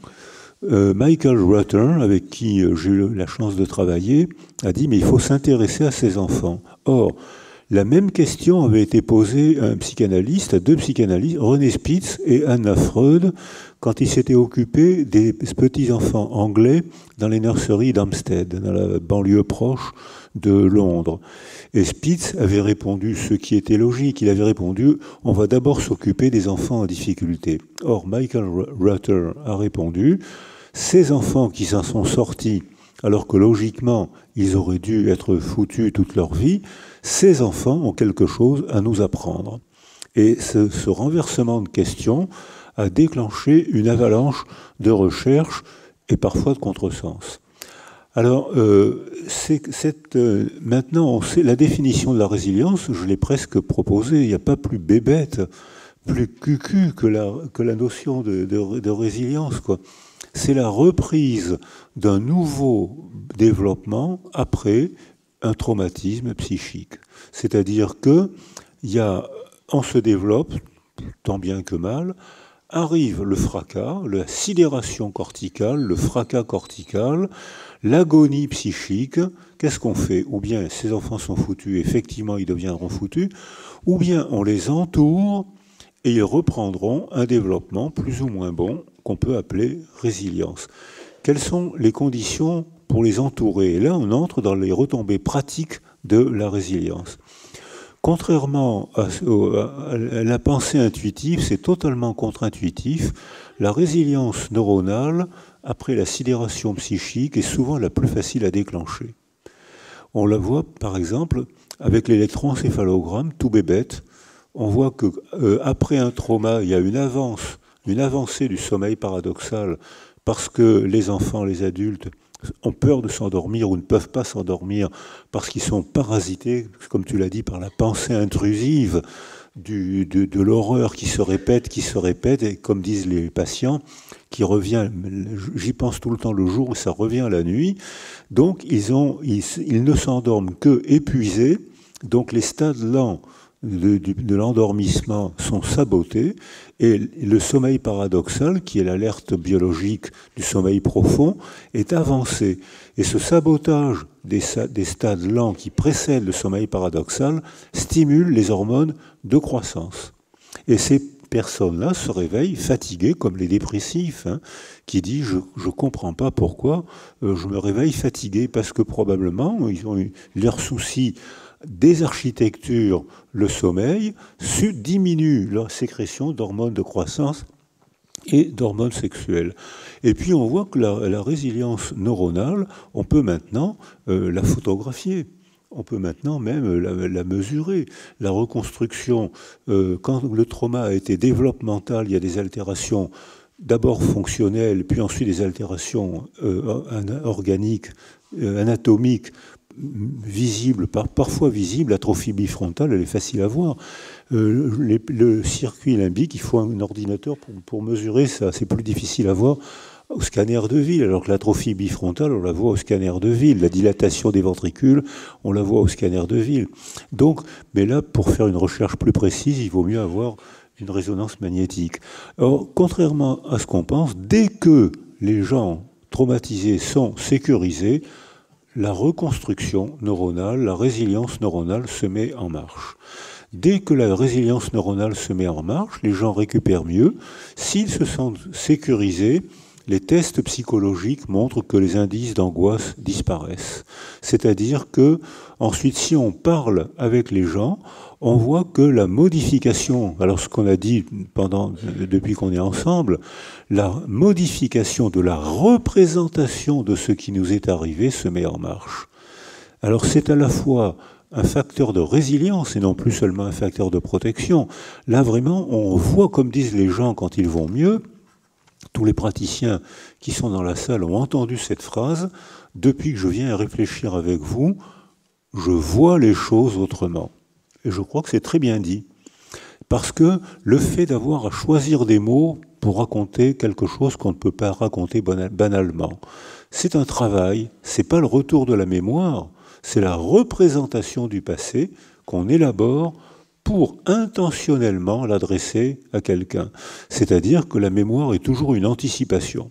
Speaker 4: Michael Rutter, avec qui j'ai eu la chance de travailler, a dit « mais il faut s'intéresser à ces enfants ». Or, la même question avait été posée à à deux psychanalystes, René Spitz et Anna Freud, quand ils s'étaient occupés des petits-enfants anglais dans les nurseries d'Hampstead, dans la banlieue proche de Londres. Et Spitz avait répondu ce qui était logique. Il avait répondu « on va d'abord s'occuper des enfants en difficulté ». Or, Michael Rutter a répondu « ces enfants qui s'en sont sortis alors que logiquement, ils auraient dû être foutus toute leur vie, ces enfants ont quelque chose à nous apprendre. Et ce renversement de questions a déclenché une avalanche de recherches et parfois de contresens. Alors, maintenant, on sait la définition de la résilience, je l'ai presque proposée, il n'y a pas plus bébête, plus cucu que la notion de résilience, quoi. C'est la reprise d'un nouveau développement après un traumatisme psychique. C'est-à-dire que on se développe, tant bien que mal, arrive le fracas, la sidération corticale, le fracas cortical, l'agonie psychique. Qu'est-ce qu'on fait? Ou bien ces enfants sont foutus, effectivement ils deviendront foutus, ou bien on les entoure et ils reprendront un développement plus ou moins bon qu'on peut appeler résilience. Quelles sont les conditions pour les entourer? Et là, on entre dans les retombées pratiques de la résilience. Contrairement à la pensée intuitive, c'est totalement contre-intuitif. La résilience neuronale, après la sidération psychique, est souvent la plus facile à déclencher. On la voit, par exemple, avec l'électroencéphalogramme, tout bébête. On voit qu'après un trauma, il y a une avancée du sommeil paradoxal, parce que les enfants, les adultes, ont peur de s'endormir ou ne peuvent pas s'endormir parce qu'ils sont parasités, comme tu l'as dit, par la pensée intrusive de l'horreur qui se répète, et comme disent les patients, qui revient, j'y pense tout le temps le jour, et ça revient la nuit. Donc ils ne s'endorment que épuisés, donc les stades lents de l'endormissement sont sabotés, et le sommeil paradoxal, qui est l'alerte biologique du sommeil profond, est avancé. Et ce sabotage des stades lents qui précèdent le sommeil paradoxal stimule les hormones de croissance. Et ces personnes-là se réveillent fatiguées, comme les dépressifs, qui disent « je ne comprends pas pourquoi je me réveille fatigué », parce que probablement ils ont eu leurs soucis des architectures, le sommeil, diminue la sécrétion d'hormones de croissance et d'hormones sexuelles. Et puis on voit que la résilience neuronale, on peut maintenant la photographier. On peut maintenant même la mesurer. La reconstruction, quand le trauma a été développemental, il y a des altérations d'abord fonctionnelles, puis ensuite des altérations organiques, anatomiques, visible, parfois visible, l'atrophie bifrontale, elle est facile à voir. Le circuit limbique, il faut un ordinateur pour mesurer ça, c'est plus difficile à voir au scanner de Ville, alors que l'atrophie bifrontale, on la voit au scanner de Ville. La dilatation des ventricules, on la voit au scanner de Ville. Donc, mais là, pour faire une recherche plus précise, il vaut mieux avoir une résonance magnétique. Alors, contrairement à ce qu'on pense, dès que les gens traumatisés sont sécurisés, la reconstruction neuronale, la résilience neuronale se met en marche. Dès que la résilience neuronale se met en marche, les gens récupèrent mieux. S'ils se sentent sécurisés, les tests psychologiques montrent que les indices d'angoisse disparaissent. C'est-à-dire que, ensuite, si on parle avec les gens, on voit que la modification, alors ce qu'on a dit depuis qu'on est ensemble, la modification de la représentation de ce qui nous est arrivé se met en marche. Alors c'est à la fois un facteur de résilience et non plus seulement un facteur de protection. Là vraiment, on voit, comme disent les gens quand ils vont mieux, tous les praticiens qui sont dans la salle ont entendu cette phrase, depuis que je viens à réfléchir avec vous, je vois les choses autrement. Et je crois que c'est très bien dit. Parce que le fait d'avoir à choisir des mots pour raconter quelque chose qu'on ne peut pas raconter banalement, c'est un travail, c'est pas le retour de la mémoire, c'est la représentation du passé qu'on élabore pour intentionnellement l'adresser à quelqu'un. C'est-à-dire que la mémoire est toujours une anticipation.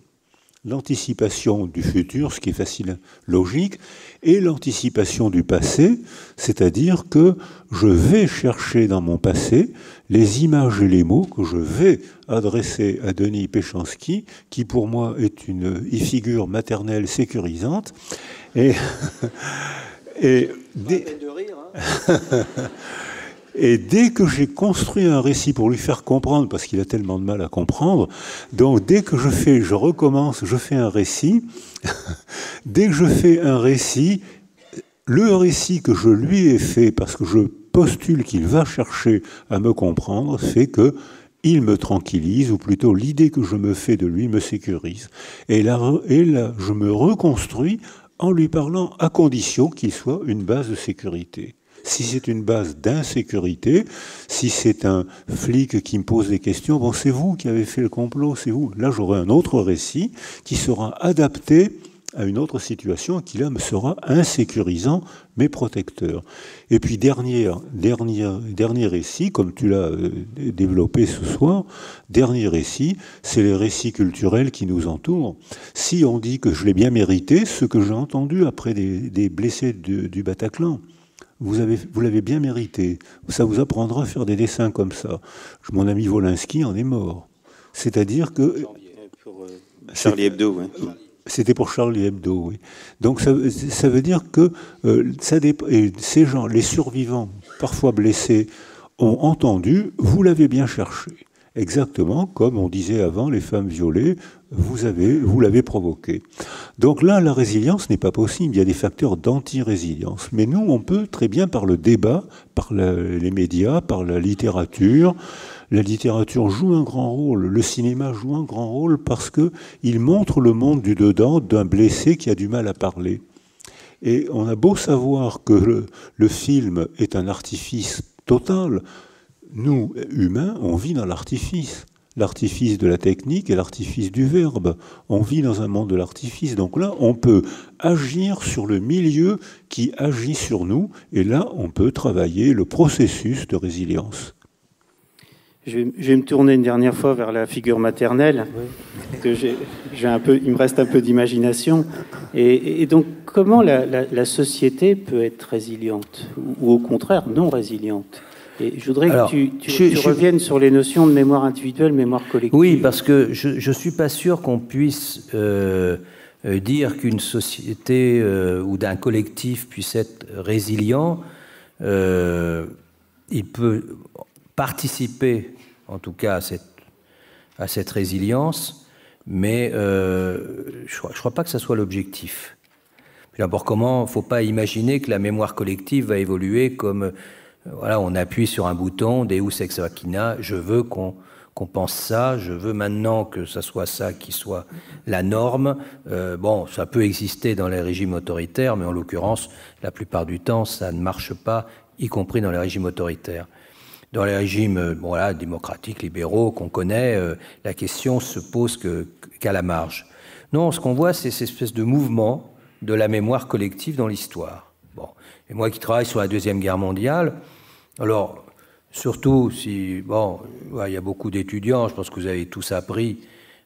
Speaker 4: L'anticipation du futur, ce qui est facile, logique, et l'anticipation du passé, c'est-à-dire que je vais chercher dans mon passé les images et les mots que je vais adresser à Denis Péchanski, qui pour moi est une figure maternelle sécurisante. Et dès que j'ai construit un récit pour lui faire comprendre, parce qu'il a tellement de mal à comprendre, donc dès que je recommence, je fais un récit, dès que je fais un récit, le récit que je lui ai fait, parce que je postule qu'il va chercher à me comprendre, fait que il me tranquillise, ou plutôt l'idée que je me fais de lui me sécurise. Et là, je me reconstruis en lui parlant à condition qu'il soit une base de sécurité. Si c'est une base d'insécurité, si c'est un flic qui me pose des questions, bon, c'est vous qui avez fait le complot, c'est vous. Là, j'aurai un autre récit qui sera adapté à une autre situation qui, là, me sera insécurisant, mais protecteur. Et puis, dernier récit, comme tu l'as développé ce soir, dernier récit, c'est les récits culturels qui nous entourent. Si on dit que je l'ai bien mérité, ce que j'ai entendu après des blessés du Bataclan, vous l'avez bien mérité. Ça vous apprendra à faire des dessins comme ça. Mon ami Wolinski en est mort. C'est-à-dire que...
Speaker 6: Pour Charlie Hebdo, oui.
Speaker 4: C'était pour Charlie Hebdo, oui. Donc ça veut dire que et ces gens, les survivants, parfois blessés, ont entendu, vous l'avez bien cherché. Exactement comme on disait avant, les femmes violées, vous l'avez provoqué. Donc là, la résilience n'est pas possible. Il y a des facteurs d'anti-résilience. Mais nous, on peut très bien, par le débat, par les médias, par la littérature joue un grand rôle. Le cinéma joue un grand rôle parce qu'il montre le monde du dedans d'un blessé qui a du mal à parler. Et on a beau savoir que le film est un artifice total, nous, humains, on vit dans l'artifice. L'artifice de la technique et l'artifice du verbe. On vit dans un monde de l'artifice. Donc là, on peut agir sur le milieu qui agit sur nous. Et là, on peut travailler le processus de résilience.
Speaker 3: Je vais me tourner une dernière fois vers la figure maternelle. Oui. Que il me reste un peu d'imagination. Et donc, comment la société peut être résiliente ou au contraire non résiliente? Et je voudrais que tu reviennes sur les notions de mémoire individuelle, mémoire collective.
Speaker 5: Oui, parce que je ne suis pas sûr qu'on puisse dire qu'une société ou d'un collectif puisse être résilient. Il peut participer, en tout cas, à cette résilience, mais je ne crois pas que ça soit l'objectif. D'abord, il ne faut pas imaginer que la mémoire collective va évoluer comme... Voilà, on appuie sur un bouton, Deus ex machina, je veux qu'on pense ça, je veux maintenant que ça soit ça qui soit la norme. Bon, ça peut exister dans les régimes autoritaires, mais en l'occurrence, la plupart du temps, ça ne marche pas, y compris dans les régimes autoritaires. Dans les régimes démocratiques, libéraux qu'on connaît, la question se pose qu'à la marge. Non, ce qu'on voit, c'est cette espèce de mouvement de la mémoire collective dans l'histoire. Bon. Et moi qui travaille sur la Deuxième Guerre mondiale, alors, surtout si, il y a beaucoup d'étudiants, je pense que vous avez tous appris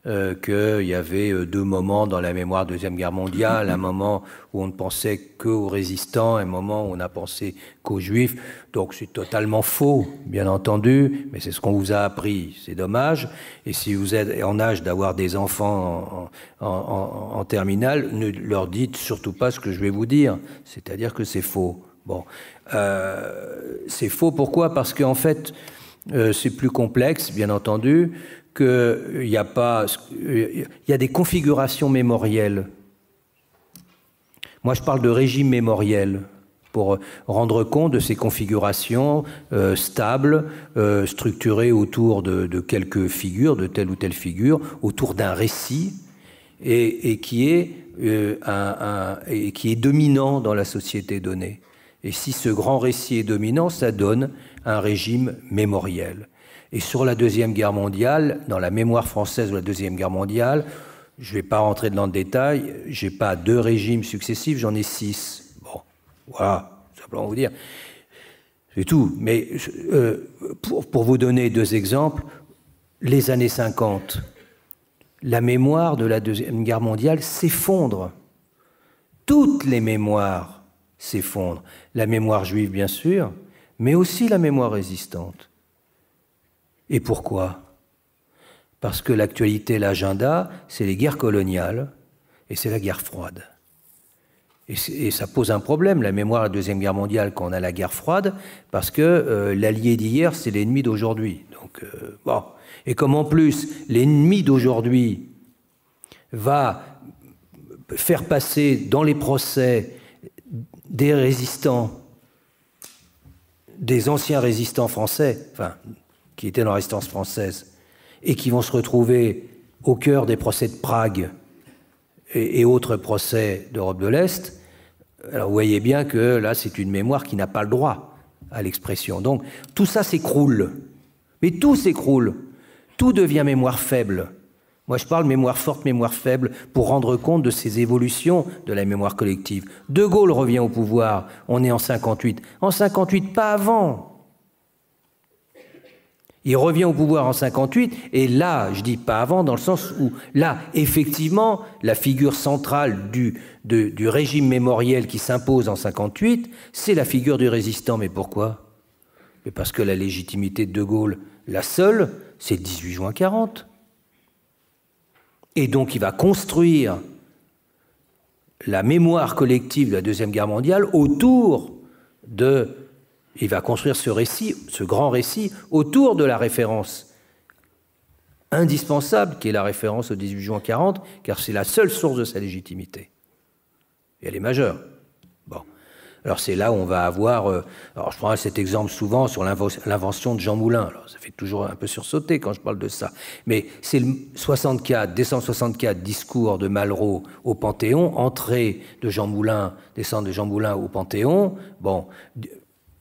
Speaker 5: qu'il y avait deux moments dans la mémoire de la Deuxième Guerre mondiale, un moment où on ne pensait qu'aux résistants, un moment où on n'a pensé qu'aux Juifs. Donc c'est totalement faux, bien entendu, mais c'est ce qu'on vous a appris, c'est dommage. Et si vous êtes en âge d'avoir des enfants en terminale, ne leur dites surtout pas ce que je vais vous dire, c'est-à-dire que c'est faux. Bon, c'est faux, pourquoi? Parce qu'en fait, c'est plus complexe, bien entendu, qu'il y a des configurations mémorielles. Moi, je parle de régime mémoriel pour rendre compte de ces configurations stables, structurées autour de quelques figures, de telle ou telle figure, autour d'un récit, et qui est dominant dans la société donnée. Et si ce grand récit est dominant, ça donne un régime mémoriel. Et sur la Deuxième Guerre mondiale, dans la mémoire française de la Deuxième Guerre mondiale, je ne vais pas rentrer dans le détail, je n'ai pas 2 régimes successifs, j'en ai 6. Bon, voilà, simplement vous dire. C'est tout. Mais pour vous donner 2 exemples, les années 50, la mémoire de la Deuxième Guerre mondiale s'effondre. Toutes les mémoires s'effondrent. La mémoire juive, bien sûr, mais aussi la mémoire résistante. Et pourquoi? Parce que l'actualité, l'agenda, c'est les guerres coloniales et c'est la guerre froide. Et ça pose un problème, la mémoire de la Deuxième Guerre mondiale, quand on a la guerre froide, parce que l'allié d'hier, c'est l'ennemi d'aujourd'hui. Donc, bon. Et comme en plus, l'ennemi d'aujourd'hui va faire passer dans les procès des résistants, des anciens résistants français, enfin, qui étaient dans la résistance française, et qui vont se retrouver au cœur des procès de Prague et autres procès d'Europe de l'Est, alors vous voyez bien que là, c'est une mémoire qui n'a pas le droit à l'expression. Donc, tout ça s'écroule. Mais tout s'écroule. Tout devient mémoire faible. Moi, je parle mémoire forte, mémoire faible, pour rendre compte de ces évolutions de la mémoire collective. De Gaulle revient au pouvoir, on est en 58. En 58, pas avant. Il revient au pouvoir en 58, et là, je dis pas avant, dans le sens où, là, effectivement, la figure centrale du régime mémoriel qui s'impose en 58, c'est la figure du résistant. Mais pourquoi? Mais parce que la légitimité de Gaulle, la seule, c'est le 18 juin 40. Et donc, il va construire la mémoire collective de la Deuxième Guerre mondiale autour de... Il va construire ce récit, ce grand récit, autour de la référence indispensable, qui est la référence au 18 juin 40, car c'est la seule source de sa légitimité. Et elle est majeure. Bon. Alors c'est là où on va avoir... alors je prends cet exemple souvent sur l'invention de Jean Moulin. Alors ça fait toujours un peu sursauter quand je parle de ça. Mais c'est le 64, décembre 64, discours de Malraux au Panthéon, entrée de Jean Moulin, descente de Jean Moulin au Panthéon. Bon...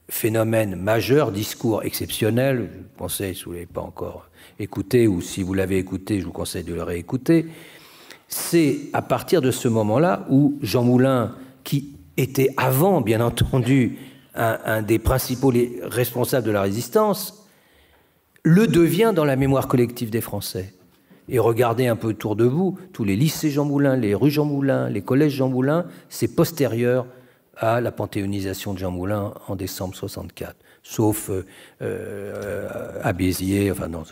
Speaker 5: Phénomène majeur, discours exceptionnel, je vous conseille, si vous ne l'avez pas encore écouté, ou si vous l'avez écouté, je vous conseille de le réécouter. C'est à partir de ce moment-là où Jean Moulin, qui était avant, bien entendu, un des principaux responsables de la résistance, le devient dans la mémoire collective des Français. Et regardez un peu autour de vous, tous les lycées Jean Moulin, les rues Jean Moulin, les collèges Jean Moulin, c'est postérieur à la panthéonisation de Jean Moulin en décembre 64, sauf à Béziers, enfin non,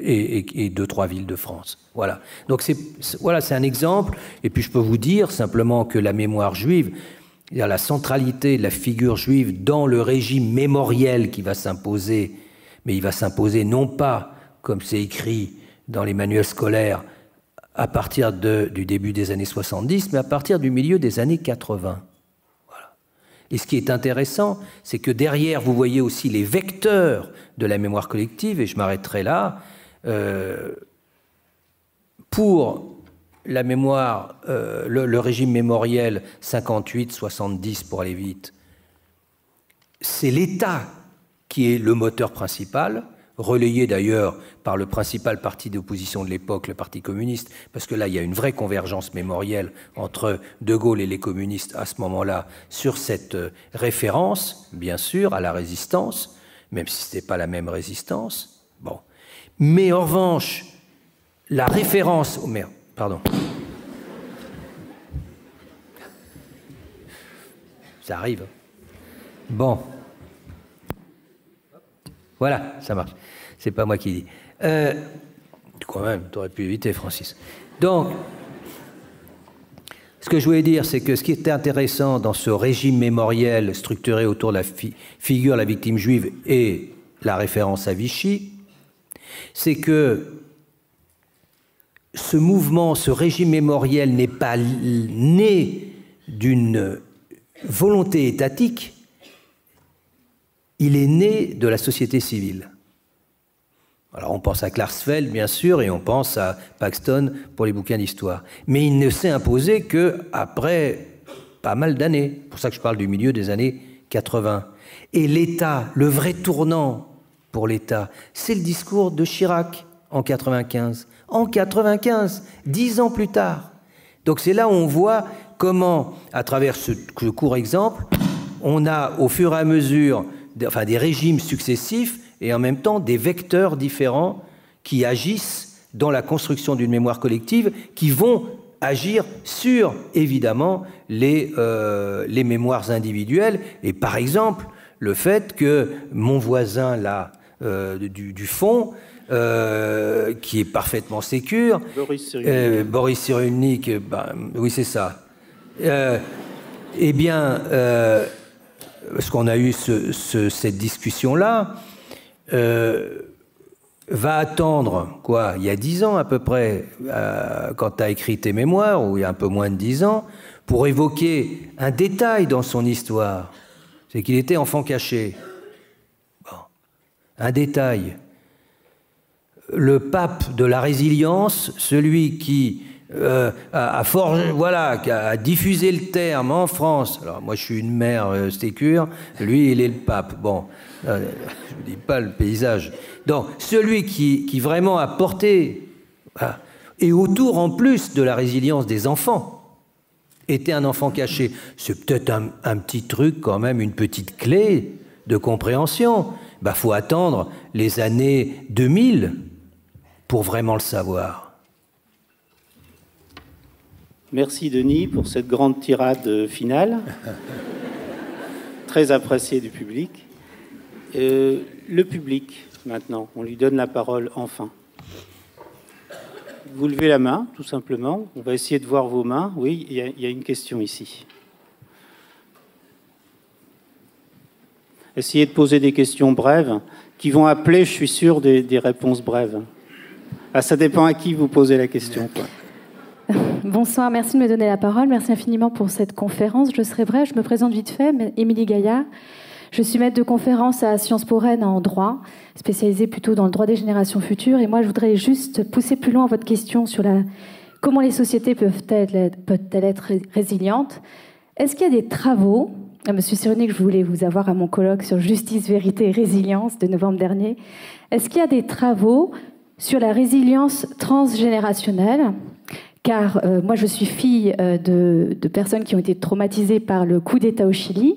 Speaker 5: et deux, trois villes de France. Voilà. Donc c'est un exemple, et puis je peux vous dire simplement que la mémoire juive, il y a la centralité de la figure juive dans le régime mémoriel qui va s'imposer, mais il va s'imposer non pas, comme c'est écrit dans les manuels scolaires, à partir du début des années 70, mais à partir du milieu des années 80. Voilà. Et ce qui est intéressant, c'est que derrière, vous voyez aussi les vecteurs de la mémoire collective, et je m'arrêterai là. Pour la mémoire, le régime mémoriel 58-70, pour aller vite, c'est l'État qui est le moteur principal, relayé d'ailleurs par le principal parti d'opposition de l'époque, le Parti communiste, parce que là, il y a une vraie convergence mémorielle entre De Gaulle et les communistes à ce moment-là sur cette référence, bien sûr, à la résistance, même si ce n'était pas la même résistance. Bon. Mais en revanche, la référence... Oh merde, pardon. Ça arrive. Bon. Voilà, ça marche. C'est pas moi qui dis. Quand même, tu aurais pu éviter, Francis. Donc, ce que je voulais dire, c'est que ce qui était intéressant dans ce régime mémoriel structuré autour de la figure de la victime juive et la référence à Vichy, c'est que ce mouvement, ce régime mémoriel n'est pas né d'une volonté étatique, il est né de la société civile. Alors on pense à Klarsfeld, bien sûr, et on pense à Paxton pour les bouquins d'histoire. Mais il ne s'est imposé qu'après pas mal d'années. C'est pour ça que je parle du milieu des années 80. Et l'État, le vrai tournant pour l'État, c'est le discours de Chirac en 95. En 95, 10 ans plus tard. Donc c'est là où on voit comment, à travers ce court exemple, on a au fur et à mesure des régimes successifs et en même temps des vecteurs différents qui agissent dans la construction d'une mémoire collective, qui vont agir sur, évidemment, les mémoires individuelles. Et par exemple, le fait que mon voisin, là, du fond, qui est parfaitement sécure, Boris Cyrulnik, oui, c'est ça. Eh bien, parce qu'on a eu cette discussion-là, va attendre, quoi, il y a 10 ans à peu près, quand tu as écrit tes mémoires, ou il y a un peu moins de 10 ans, pour évoquer un détail dans son histoire. C'est qu'il était enfant caché. Bon. Un détail. Le pape de la résilience, celui qui a diffusé le terme en France. Alors moi je suis une mère stécure, lui il est le pape. Bon, je ne dis pas le paysage. Donc celui qui vraiment a porté, voilà, et autour en plus de la résilience des enfants, était un enfant caché. C'est peut-être un petit truc quand même, une petite clé de compréhension. Il faut attendre les années 2000 pour vraiment le savoir.
Speaker 3: Merci Denis pour cette grande tirade finale, très appréciée du public. Le public, maintenant, on lui donne la parole enfin. Vous levez la main, tout simplement. On va essayer de voir vos mains. Oui, il y a une question ici. Essayez de poser des questions brèves qui vont appeler, je suis sûr, des réponses brèves. Ah, ça dépend à qui vous posez la question, quoi.
Speaker 7: Bonsoir, merci de me donner la parole. Merci infiniment pour cette conférence. Je serai brève, je me présente vite fait. Émilie Gaillard. Je suis maître de conférence à Sciences Po Rennes en droit, spécialisée plutôt dans le droit des générations futures. Et moi, je voudrais juste pousser plus loin votre question sur comment les sociétés peuvent-elles être résilientes. Est-ce qu'il y a des travaux, Monsieur Cyrulnik, je voulais vous avoir à mon colloque sur justice, vérité et résilience de novembre dernier. Est-ce qu'il y a des travaux sur la résilience transgénérationnelle ? Car moi, je suis fille de personnes qui ont été traumatisées par le coup d'État au Chili.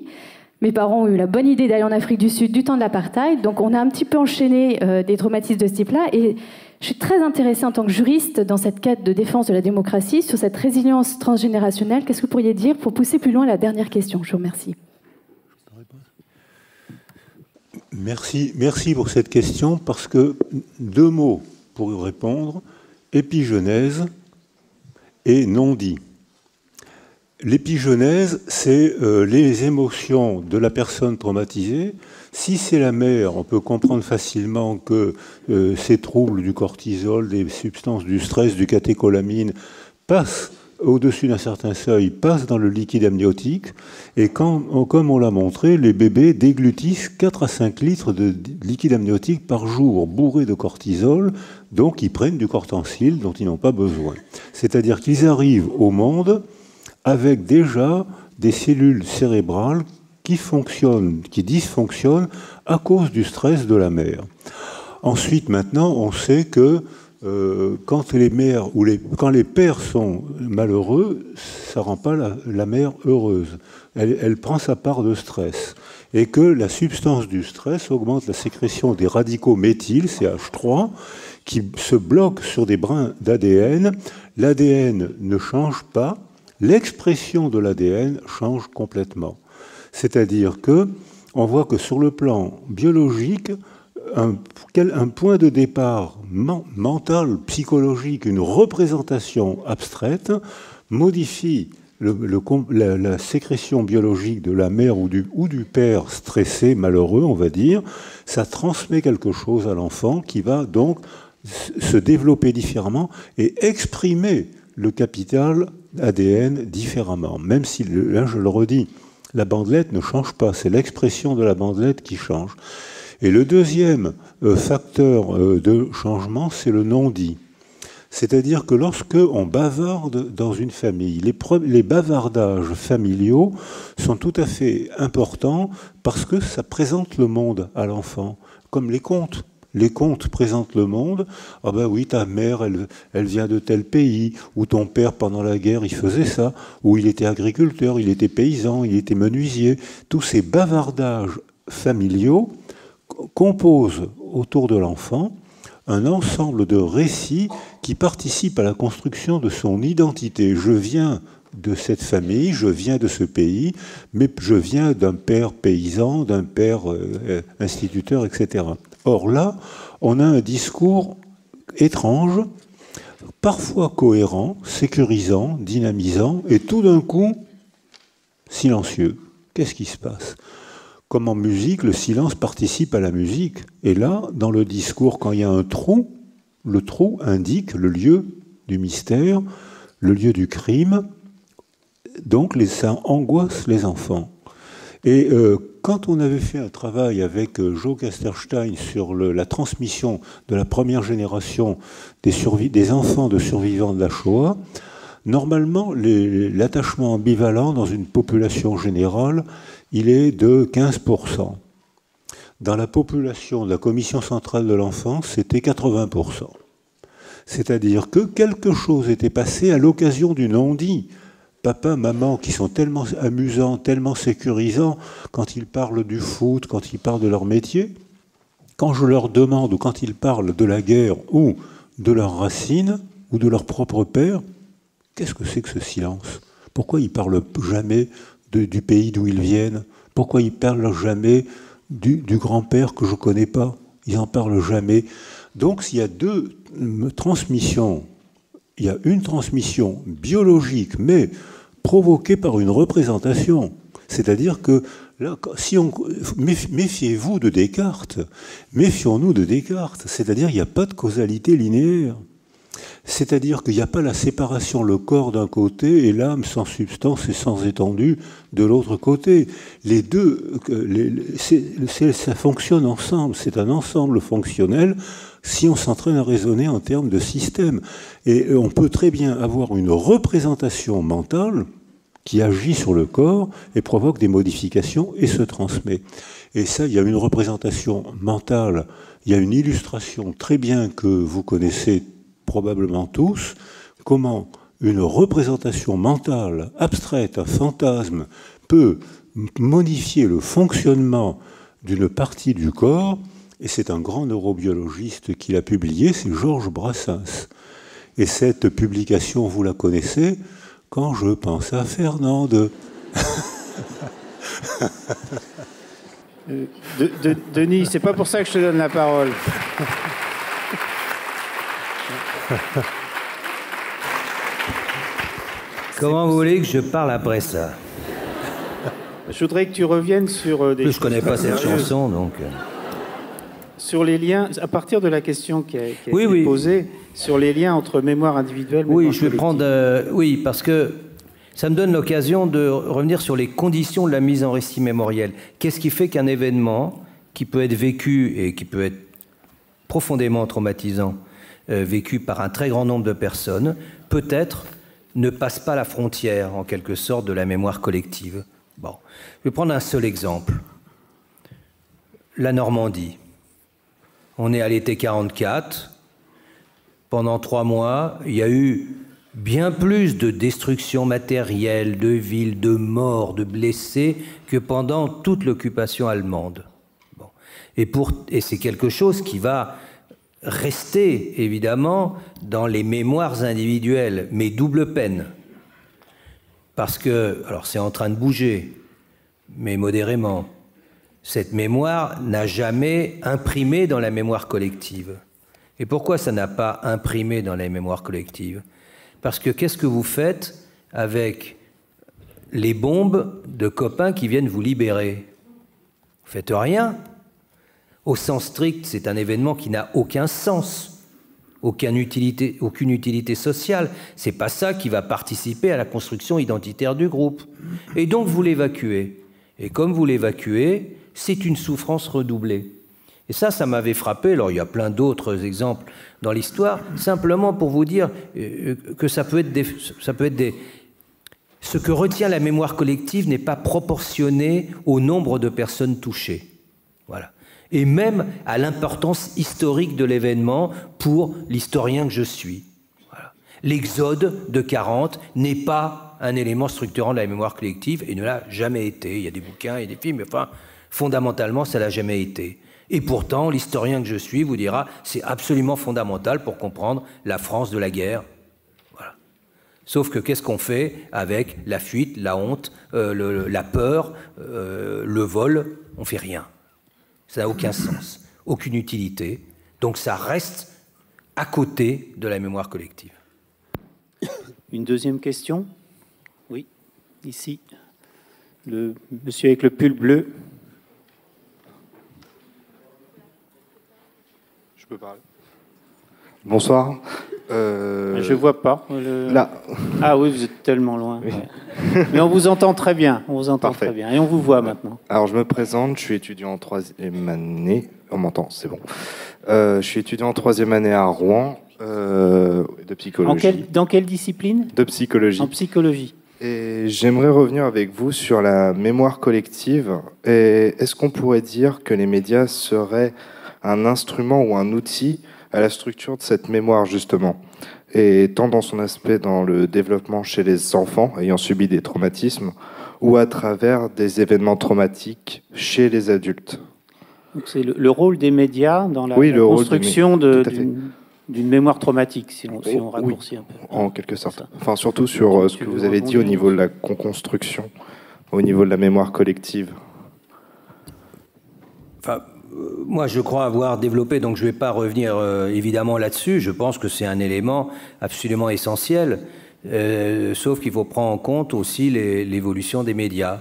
Speaker 7: Mes parents ont eu la bonne idée d'aller en Afrique du Sud du temps de l'apartheid. Donc, on a un petit peu enchaîné des traumatismes de ce type-là. Et je suis très intéressée en tant que juriste dans cette quête de défense de la démocratie sur cette résilience transgénérationnelle. Qu'est-ce que vous pourriez dire pour pousser plus loin la dernière question ? Je vous remercie.
Speaker 4: Merci pour cette question, parce que 2 mots pour y répondre, épigenèse et non-dit. L'épigenèse, c'est les émotions de la personne traumatisée. Si c'est la mère, on peut comprendre facilement que ces troubles du cortisol, des substances du stress, du catécholamine, passent au-dessus d'un certain seuil, passent dans le liquide amniotique. Et comme on l'a montré, les bébés déglutissent 4 à 5 litres de liquide amniotique par jour, bourrés de cortisol, donc ils prennent du cortensil dont ils n'ont pas besoin. C'est-à-dire qu'ils arrivent au monde avec déjà des cellules cérébrales qui dysfonctionnent à cause du stress de la mère. Ensuite, maintenant, on sait que quand les mères quand les pères sont malheureux, ça rend pas la mère heureuse. Elle prend sa part de stress. Et que la substance du stress augmente la sécrétion des radicaux méthyl, CH3, qui se bloquent sur des brins d'ADN. L'ADN ne change pas. L'expression de l'ADN change complètement. C'est-à-dire que on voit que sur le plan biologique, un point de départ mental, psychologique, une représentation abstraite modifie la sécrétion biologique de la mère ou du père stressé, malheureux, on va dire. Ça transmet quelque chose à l'enfant qui va donc se développer différemment et exprimer le capital ADN différemment. Même si, là je le redis, la bandelette ne change pas, c'est l'expression de la bandelette qui change. Et le deuxième facteur de changement, c'est le non-dit. C'est-à-dire que lorsque on bavarde dans une famille, les bavardages familiaux sont tout à fait importants parce que ça présente le monde à l'enfant, comme les contes. Les contes présentent le monde. Ah ben oui, ta mère, elle vient de tel pays, ou ton père, pendant la guerre, il faisait ça, ou il était agriculteur, il était paysan, il était menuisier. Tous ces bavardages familiaux composent autour de l'enfant un ensemble de récits qui participent à la construction de son identité. Je viens de cette famille, je viens de ce pays, mais je viens d'un père paysan, d'un père instituteur, etc. Or là, on a un discours étrange, parfois cohérent, sécurisant, dynamisant, et tout d'un coup, silencieux. Qu'est-ce qui se passe? Comme en musique, le silence participe à la musique. Et là, dans le discours, quand il y a un trou, le trou indique le lieu du mystère, le lieu du crime. Donc, ça angoisse les enfants. Et quand on avait fait un travail avec Joe Casterstein sur la transmission de la première génération des enfants de survivants de la Shoah, normalement, l'attachement ambivalent dans une population générale, il est de 15%. Dans la population de la Commission centrale de l'enfance, c'était 80%. C'est-à-dire que quelque chose était passé à l'occasion du non-dit. Papa, maman, qui sont tellement amusants, tellement sécurisants, quand ils parlent du foot, quand ils parlent de leur métier, quand je leur demande, ou quand ils parlent de la guerre, ou de leurs racines, ou de leur propre père, qu'est-ce que c'est que ce silence? Pourquoi ils ne parlent jamais du pays d'où ils viennent? Pourquoi ils ne parlent jamais du grand-père que je ne connais pas? Ils n'en parlent jamais. Donc s'il y a deux transmissions, il y a une transmission biologique, mais provoquée par une représentation. C'est-à-dire que là, méfiez-vous de Descartes, méfions-nous de Descartes, c'est-à-dire qu'il n'y a pas de causalité linéaire. C'est-à-dire qu'il n'y a pas la séparation, le corps d'un côté et l'âme sans substance et sans étendue de l'autre côté. Les deux, ça fonctionne ensemble, c'est un ensemble fonctionnel si on s'entraîne à raisonner en termes de système. Et on peut très bien avoir une représentation mentale qui agit sur le corps et provoque des modifications et se transmet. Et ça, il y a une représentation mentale, il y a une illustration très bien que vous connaissez probablement tous, comment une représentation mentale abstraite, un fantasme, peut modifier le fonctionnement d'une partie du corps, et c'est un grand neurobiologiste qui l'a publié, c'est Georges Brassens. Et cette publication, vous la connaissez, Quand je pense à Fernande.
Speaker 3: Denis, c'est pas pour ça que je te donne la parole.
Speaker 5: Comment vous voulez que je parle après ça?
Speaker 3: Je voudrais que tu reviennes sur des...
Speaker 5: Je connais pas cette chanson, donc...
Speaker 3: Sur les liens, à partir de la question qui a été posée, sur les liens entre mémoire individuelle et mémoire collective.
Speaker 5: Oui, je vais prendre... oui, parce que ça me donne l'occasion de revenir sur les conditions de la mise en récit mémoriel. Qu'est-ce qui fait qu'un événement qui peut être vécu et qui peut être profondément traumatisant, vécu par un très grand nombre de personnes, peut-être ne passe pas la frontière, en quelque sorte, de la mémoire collective. Bon, je vais prendre un seul exemple. La Normandie. On est à l'été 44. Pendant 3 mois, il y a eu bien plus de destruction matérielle, de villes, de morts, de blessés, que pendant toute l'occupation allemande. Bon. Et c'est quelque chose qui va rester, évidemment, dans les mémoires individuelles, mais double peine. Parce que, alors c'est en train de bouger, mais modérément, cette mémoire n'a jamais imprimé dans la mémoire collective. Et pourquoi ça n'a pas imprimé dans la mémoire collective? Parce que qu'est-ce que vous faites avec les bombes de copains qui viennent vous libérer? Vous faites rien. Au sens strict, c'est un événement qui n'a aucun sens, aucune utilité sociale. C'est pas ça qui va participer à la construction identitaire du groupe. Et donc vous l'évacuez. Et comme vous l'évacuez, c'est une souffrance redoublée. Et ça m'avait frappé. Alors il y a plein d'autres exemples dans l'histoire, simplement pour vous dire que ça peut être des... Ce que retient la mémoire collective n'est pas proportionné au nombre de personnes touchées. Voilà. Et même à l'importance historique de l'événement pour l'historien que je suis. Voilà. L'exode de 40 n'est pas un élément structurant de la mémoire collective et ne l'a jamais été. Il y a des bouquins et des films, mais enfin, fondamentalement, ça ne l'a jamais été. Et pourtant, l'historien que je suis vous dira c'est absolument fondamental pour comprendre la France de la guerre. Voilà. Sauf que qu'est-ce qu'on fait avec la fuite, la honte, la peur, le vol? On ne fait rien. Ça n'a aucun sens, aucune utilité. Donc ça reste à côté de la mémoire collective.
Speaker 3: Une deuxième question? Oui, ici. Le monsieur avec le pull bleu.
Speaker 8: Je peux parler. Bonsoir.
Speaker 3: Je vois pas.
Speaker 8: Là.
Speaker 3: Ah oui, vous êtes tellement loin.
Speaker 8: Oui.
Speaker 3: Ouais. Mais on vous entend très bien. On vous entend
Speaker 8: Parfait.
Speaker 3: très bien. Et on vous voit maintenant.
Speaker 8: Alors, je me présente. Je suis étudiant en 3e année. On m'entend, c'est bon. Je suis étudiant en 3e année à Rouen de psychologie.
Speaker 3: Dans quelle discipline?
Speaker 8: De psychologie.
Speaker 3: En psychologie.
Speaker 8: Et j'aimerais revenir avec vous sur la mémoire collective. Et est-ce qu'on pourrait dire que les médias seraient un instrument ou un outil à la structure de cette mémoire, justement, et tant dans son aspect dans le développement chez les enfants ayant subi des traumatismes, ou à travers des événements traumatiques chez les adultes?
Speaker 3: Donc c'est le rôle des médias dans la,
Speaker 8: oui,
Speaker 3: la construction d'une mémoire traumatique, si on raccourcit un peu.
Speaker 8: En quelque sorte. Enfin, surtout sur ce que vous avez dit au niveau de la construction, au niveau de la mémoire collective.
Speaker 5: Enfin, moi, je crois avoir développé, donc je ne vais pas revenir évidemment là-dessus. Je pense que c'est un élément absolument essentiel, sauf qu'il faut prendre en compte aussi l'évolution des médias.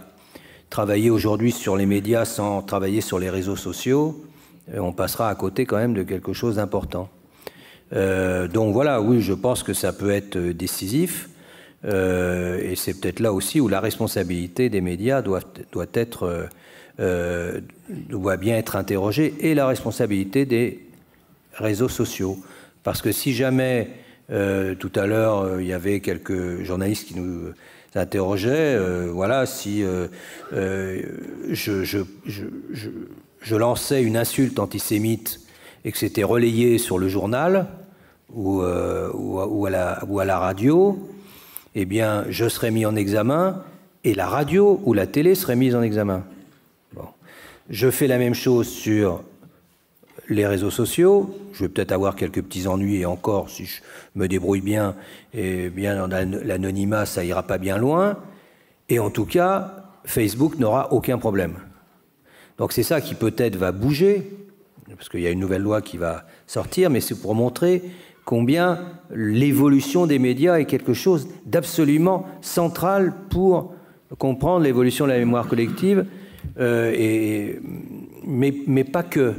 Speaker 5: Travailler aujourd'hui sur les médias sans travailler sur les réseaux sociaux, on passera à côté quand même de quelque chose d'important. Donc voilà, oui, je pense que ça peut être décisif, et c'est peut-être là aussi où la responsabilité des médias doit bien être interrogée, et la responsabilité des réseaux sociaux. Parce que si jamais, tout à l'heure, il y avait quelques journalistes qui nous interrogeaient, voilà, si je lançais une insulte antisémite et que c'était relayé sur le journal ou à la radio, eh bien, je serais mis en examen et la radio ou la télé serait mise en examen. Bon. Je fais la même chose sur les réseaux sociaux. Je vais peut-être avoir quelques petits ennuis, et encore, si je me débrouille bien, et bien dans l'anonymat, ça ira pas bien loin. Et en tout cas, Facebook n'aura aucun problème. Donc c'est ça qui peut-être va bouger, parce qu'il y a une nouvelle loi qui va sortir, mais c'est pour montrer combien l'évolution des médias est quelque chose d'absolument central pour comprendre l'évolution de la mémoire collective, mais pas que.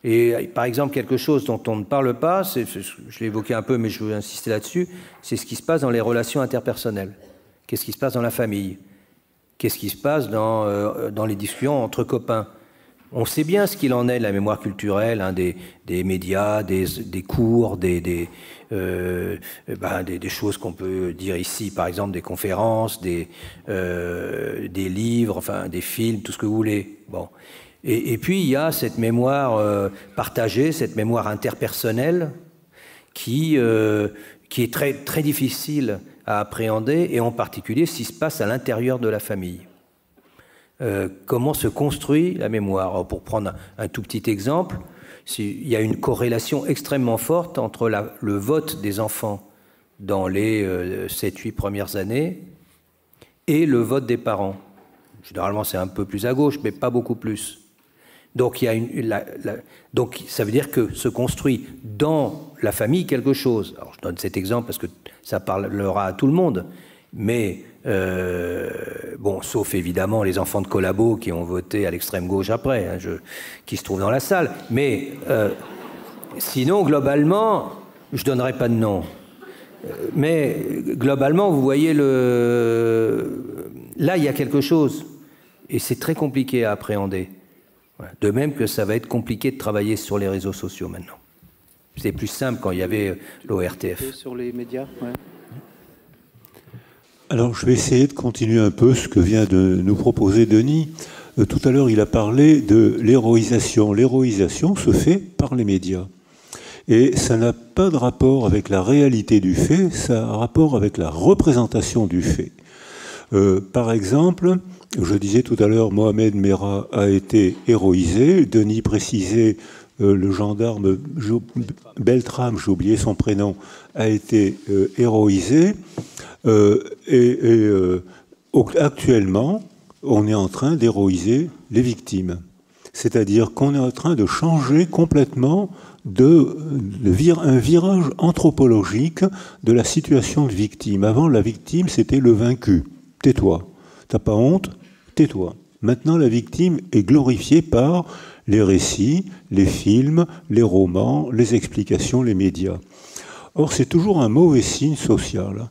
Speaker 5: Et par exemple, quelque chose dont on ne parle pas, je l'ai évoqué un peu, mais je veux insister là-dessus, c'est ce qui se passe dans les relations interpersonnelles. Qu'est-ce qui se passe dans la famille? Qu'est-ce qui se passe dans les discussions entre copains? On sait bien ce qu'il en est de la mémoire culturelle, hein, des médias, des cours, des choses qu'on peut dire ici, par exemple des conférences, des livres, enfin des films, tout ce que vous voulez. Bon. Et puis il y a cette mémoire partagée, cette mémoire interpersonnelle qui est très, très difficile à appréhender, et en particulier ce qui se passe à l'intérieur de la famille. Comment se construit la mémoire? Alors, pour prendre un tout petit exemple, il y a une corrélation extrêmement forte entre le vote des enfants dans les 7-8 premières années et le vote des parents. Généralement, c'est un peu plus à gauche, mais pas beaucoup plus. Donc, donc ça veut dire que se construit dans la famille quelque chose. Alors, je donne cet exemple parce que ça parlera à tout le monde, mais bon, sauf évidemment les enfants de collabos qui ont voté à l'extrême gauche après, hein, qui se trouvent dans la salle. Mais sinon, globalement, je ne donnerai pas de nom. Mais globalement, vous voyez, là, il y a quelque chose. Et c'est très compliqué à appréhender. De même que ça va être compliqué de travailler sur les réseaux sociaux maintenant. C'est plus simple quand il y avait l'ORTF.
Speaker 3: Sur les médias, ouais.
Speaker 4: Alors, je vais essayer de continuer un peu ce que vient de nous proposer Denis. Tout à l'heure, il a parlé de l'héroïsation. L'héroïsation se fait par les médias. Et ça n'a pas de rapport avec la réalité du fait, ça a un rapport avec la représentation du fait. Par exemple, je disais tout à l'heure, Mohamed Merah a été héroïsé. Denis précisait, le gendarme Beltrame, j'ai oublié son prénom, a été héroïsé. Actuellement, on est en train d'héroïser les victimes. C'est-à-dire qu'on est en train de changer complètement un virage anthropologique de la situation de victime. Avant, la victime, c'était le vaincu. Tais-toi. T'as pas honte? Tais-toi. Maintenant, la victime est glorifiée par les récits, les films, les romans, les explications, les médias. Or, c'est toujours un mauvais signe social.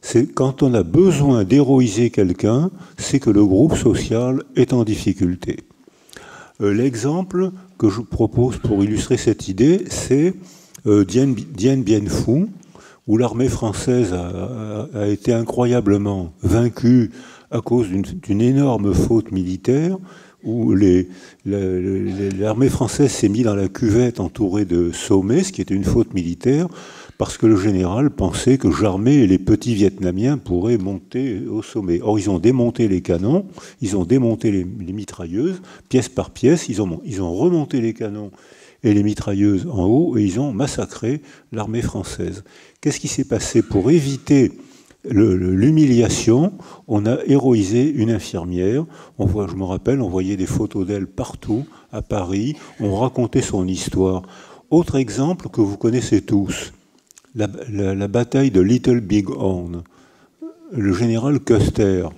Speaker 4: C'est quand on a besoin d'héroïser quelqu'un, c'est que le groupe social est en difficulté. L'exemple que je propose pour illustrer cette idée, c'est Dien Bien Phu, où l'armée française a été incroyablement vaincue à cause d'une énorme faute militaire, où l'armée française s'est mise dans la cuvette entourée de sommets, ce qui était une faute militaire, parce que le général pensait que Jarmet et les petits Vietnamiens pourraient monter au sommet. Or, ils ont démonté les canons, ils ont démonté les mitrailleuses, pièce par pièce, ils ont remonté les canons et les mitrailleuses en haut, et ils ont massacré l'armée française. Qu'est-ce qui s'est passé? Pour éviter l'humiliation, on a héroïsé une infirmière. Je me rappelle, on voyait des photos d'elle partout, à Paris, on racontait son histoire. Autre exemple que vous connaissez tous, la bataille de Little Big Horn, le général Custer,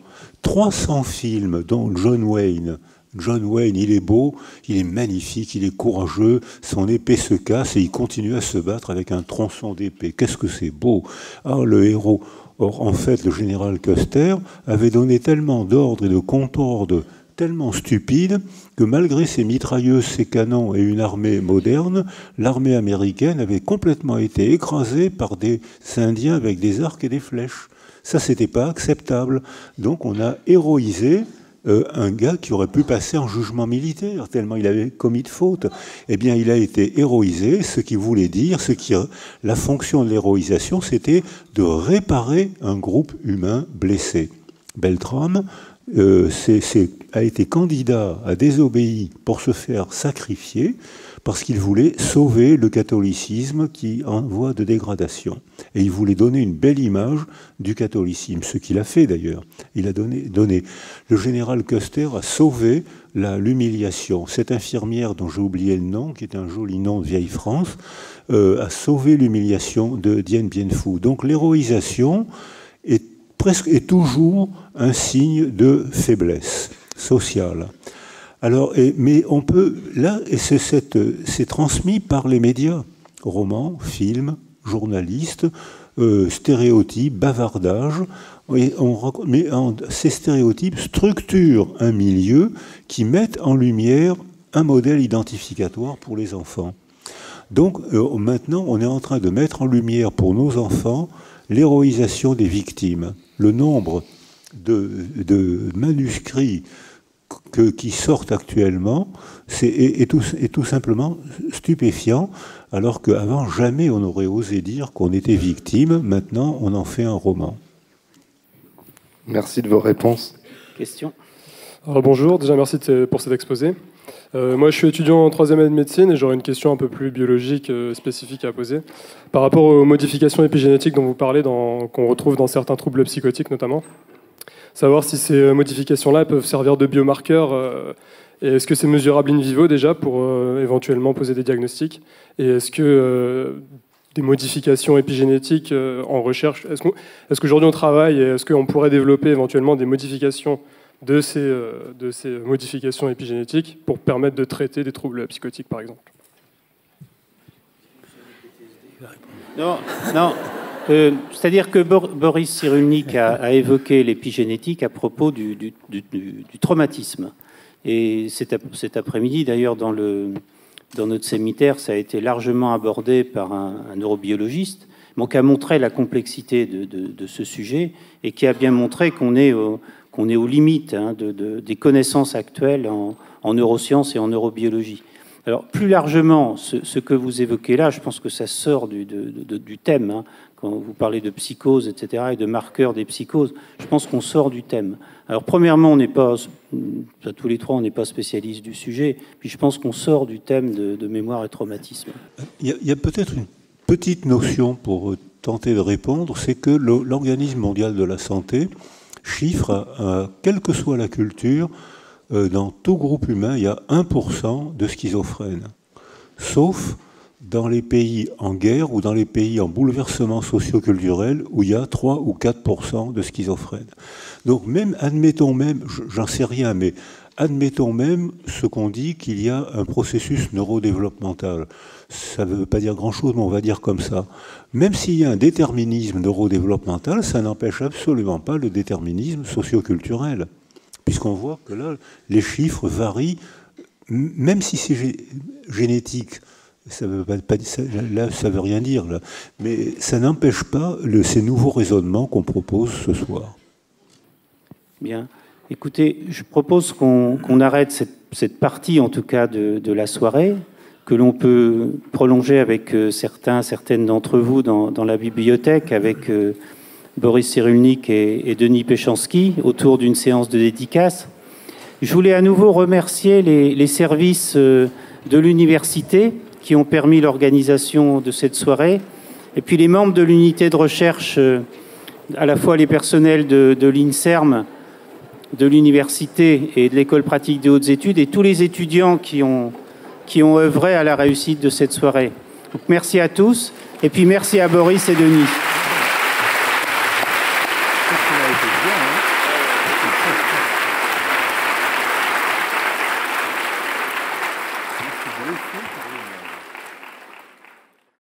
Speaker 4: 300 films, dont John Wayne. John Wayne, il est beau, il est magnifique, il est courageux, son épée se casse et il continue à se battre avec un tronçon d'épée. Qu'est-ce que c'est beau! Ah, le héros! Or, en fait, le général Custer avait donné tellement d'ordres et de contre-ordres tellement stupides que malgré ses mitrailleuses, ses canons et une armée moderne, l'armée américaine avait complètement été écrasée par des Indiens avec des arcs et des flèches. Ça, c'était pas acceptable. Donc, on a héroïsé un gars qui aurait pu passer en jugement militaire, tellement il avait commis de faute. Eh bien, il a été héroïsé, ce qui voulait dire, la fonction de l'héroïsation, c'était de réparer un groupe humain blessé. Beltrame a été candidat, a désobéi pour se faire sacrifier, parce qu'il voulait sauver le catholicisme qui est en voie de dégradation. Et il voulait donner une belle image du catholicisme, ce qu'il a fait d'ailleurs. Il a donné. Le général Custer a sauvé l'humiliation. Cette infirmière dont j'ai oublié le nom, qui est un joli nom de vieille France, a sauvé l'humiliation de Dien Bien Phu. Donc l'héroïsation est toujours un signe de faiblesse sociale. Alors, mais on peut, là, c'est transmis par les médias, romans, films, journalistes, stéréotypes, bavardages, mais ces stéréotypes structurent un milieu qui met en lumière un modèle identificatoire pour les enfants. Donc maintenant, on est en train de mettre en lumière pour nos enfants l'héroïsation des victimes. Le nombre de manuscrits qui sortent actuellement est tout simplement stupéfiant, alors qu'avant, jamais on n'aurait osé dire qu'on était victime. Maintenant, on en fait un roman.
Speaker 8: Merci de vos réponses.
Speaker 9: Question.
Speaker 10: Alors, bonjour, déjà merci pour cet exposé. Moi, je suis étudiant en 3e année de médecine et j'aurais une question un peu plus biologique, spécifique à poser. Par rapport aux modifications épigénétiques dont vous parlez, qu'on retrouve dans certains troubles psychotiques notamment, savoir si ces modifications-là peuvent servir de biomarqueurs, et est-ce que c'est mesurable in vivo déjà pour éventuellement poser des diagnostics, et est-ce que des modifications épigénétiques en recherche, est-ce qu'aujourd'hui on travaille et est-ce qu'on pourrait développer éventuellement des modifications de ces modifications épigénétiques pour permettre de traiter des troubles psychotiques par exemple?
Speaker 9: Non. C'est-à-dire que Boris Cyrulnik a évoqué l'épigénétique à propos du traumatisme. Et cet après-midi, d'ailleurs, dans notre séminaire, ça a été largement abordé par un neurobiologiste, qui a montré la complexité de ce sujet et qui a bien montré qu'on est aux limites des connaissances actuelles en neurosciences et en neurobiologie. Alors, plus largement, ce que vous évoquez là, je pense que ça sort du thème. Quand vous parlez de psychose, etc., et de marqueurs des psychoses, je pense qu'on sort du thème. Alors, premièrement, on n'est pas, tous les trois, on n'est pas spécialistes du sujet. Puis, je pense qu'on sort du thème de mémoire et traumatisme.
Speaker 4: Il y a peut-être une petite notion pour tenter de répondre, c'est que l'Organisme mondial de la santé chiffre, quelle que soit la culture, dans tout groupe humain, il y a 1% de schizophrènes. Sauf dans les pays en guerre ou dans les pays en bouleversement socio-culturel où il y a 3 ou 4% de schizophrènes. Donc même, admettons même, j'en sais rien, mais admettons même ce qu'on dit qu'il y a un processus neurodéveloppemental. Ça ne veut pas dire grand-chose, mais on va dire comme ça. Même s'il y a un déterminisme neurodéveloppemental, ça n'empêche absolument pas le déterminisme socio-culturel. Puisqu'on voit que là, les chiffres varient, même si c'est génétique. Ça veut pas, là, ça veut rien dire, là. Mais ça n'empêche pas ces nouveaux raisonnements qu'on propose ce soir.
Speaker 9: Bien. Écoutez, je propose qu'on arrête cette partie, en tout cas, de la soirée, que l'on peut prolonger avec certaines d'entre vous dans la bibliothèque, avec Boris Cyrulnik et Denis Péchanski, autour d'une séance de dédicace. Je voulais à nouveau remercier les services de l'université qui ont permis l'organisation de cette soirée, et puis les membres de l'unité de recherche, à la fois les personnels de l'INSERM, de l'université et de l'école pratique des hautes études, et tous les étudiants qui ont œuvré à la réussite de cette soirée. Donc merci à tous, et puis merci à Boris et Denis.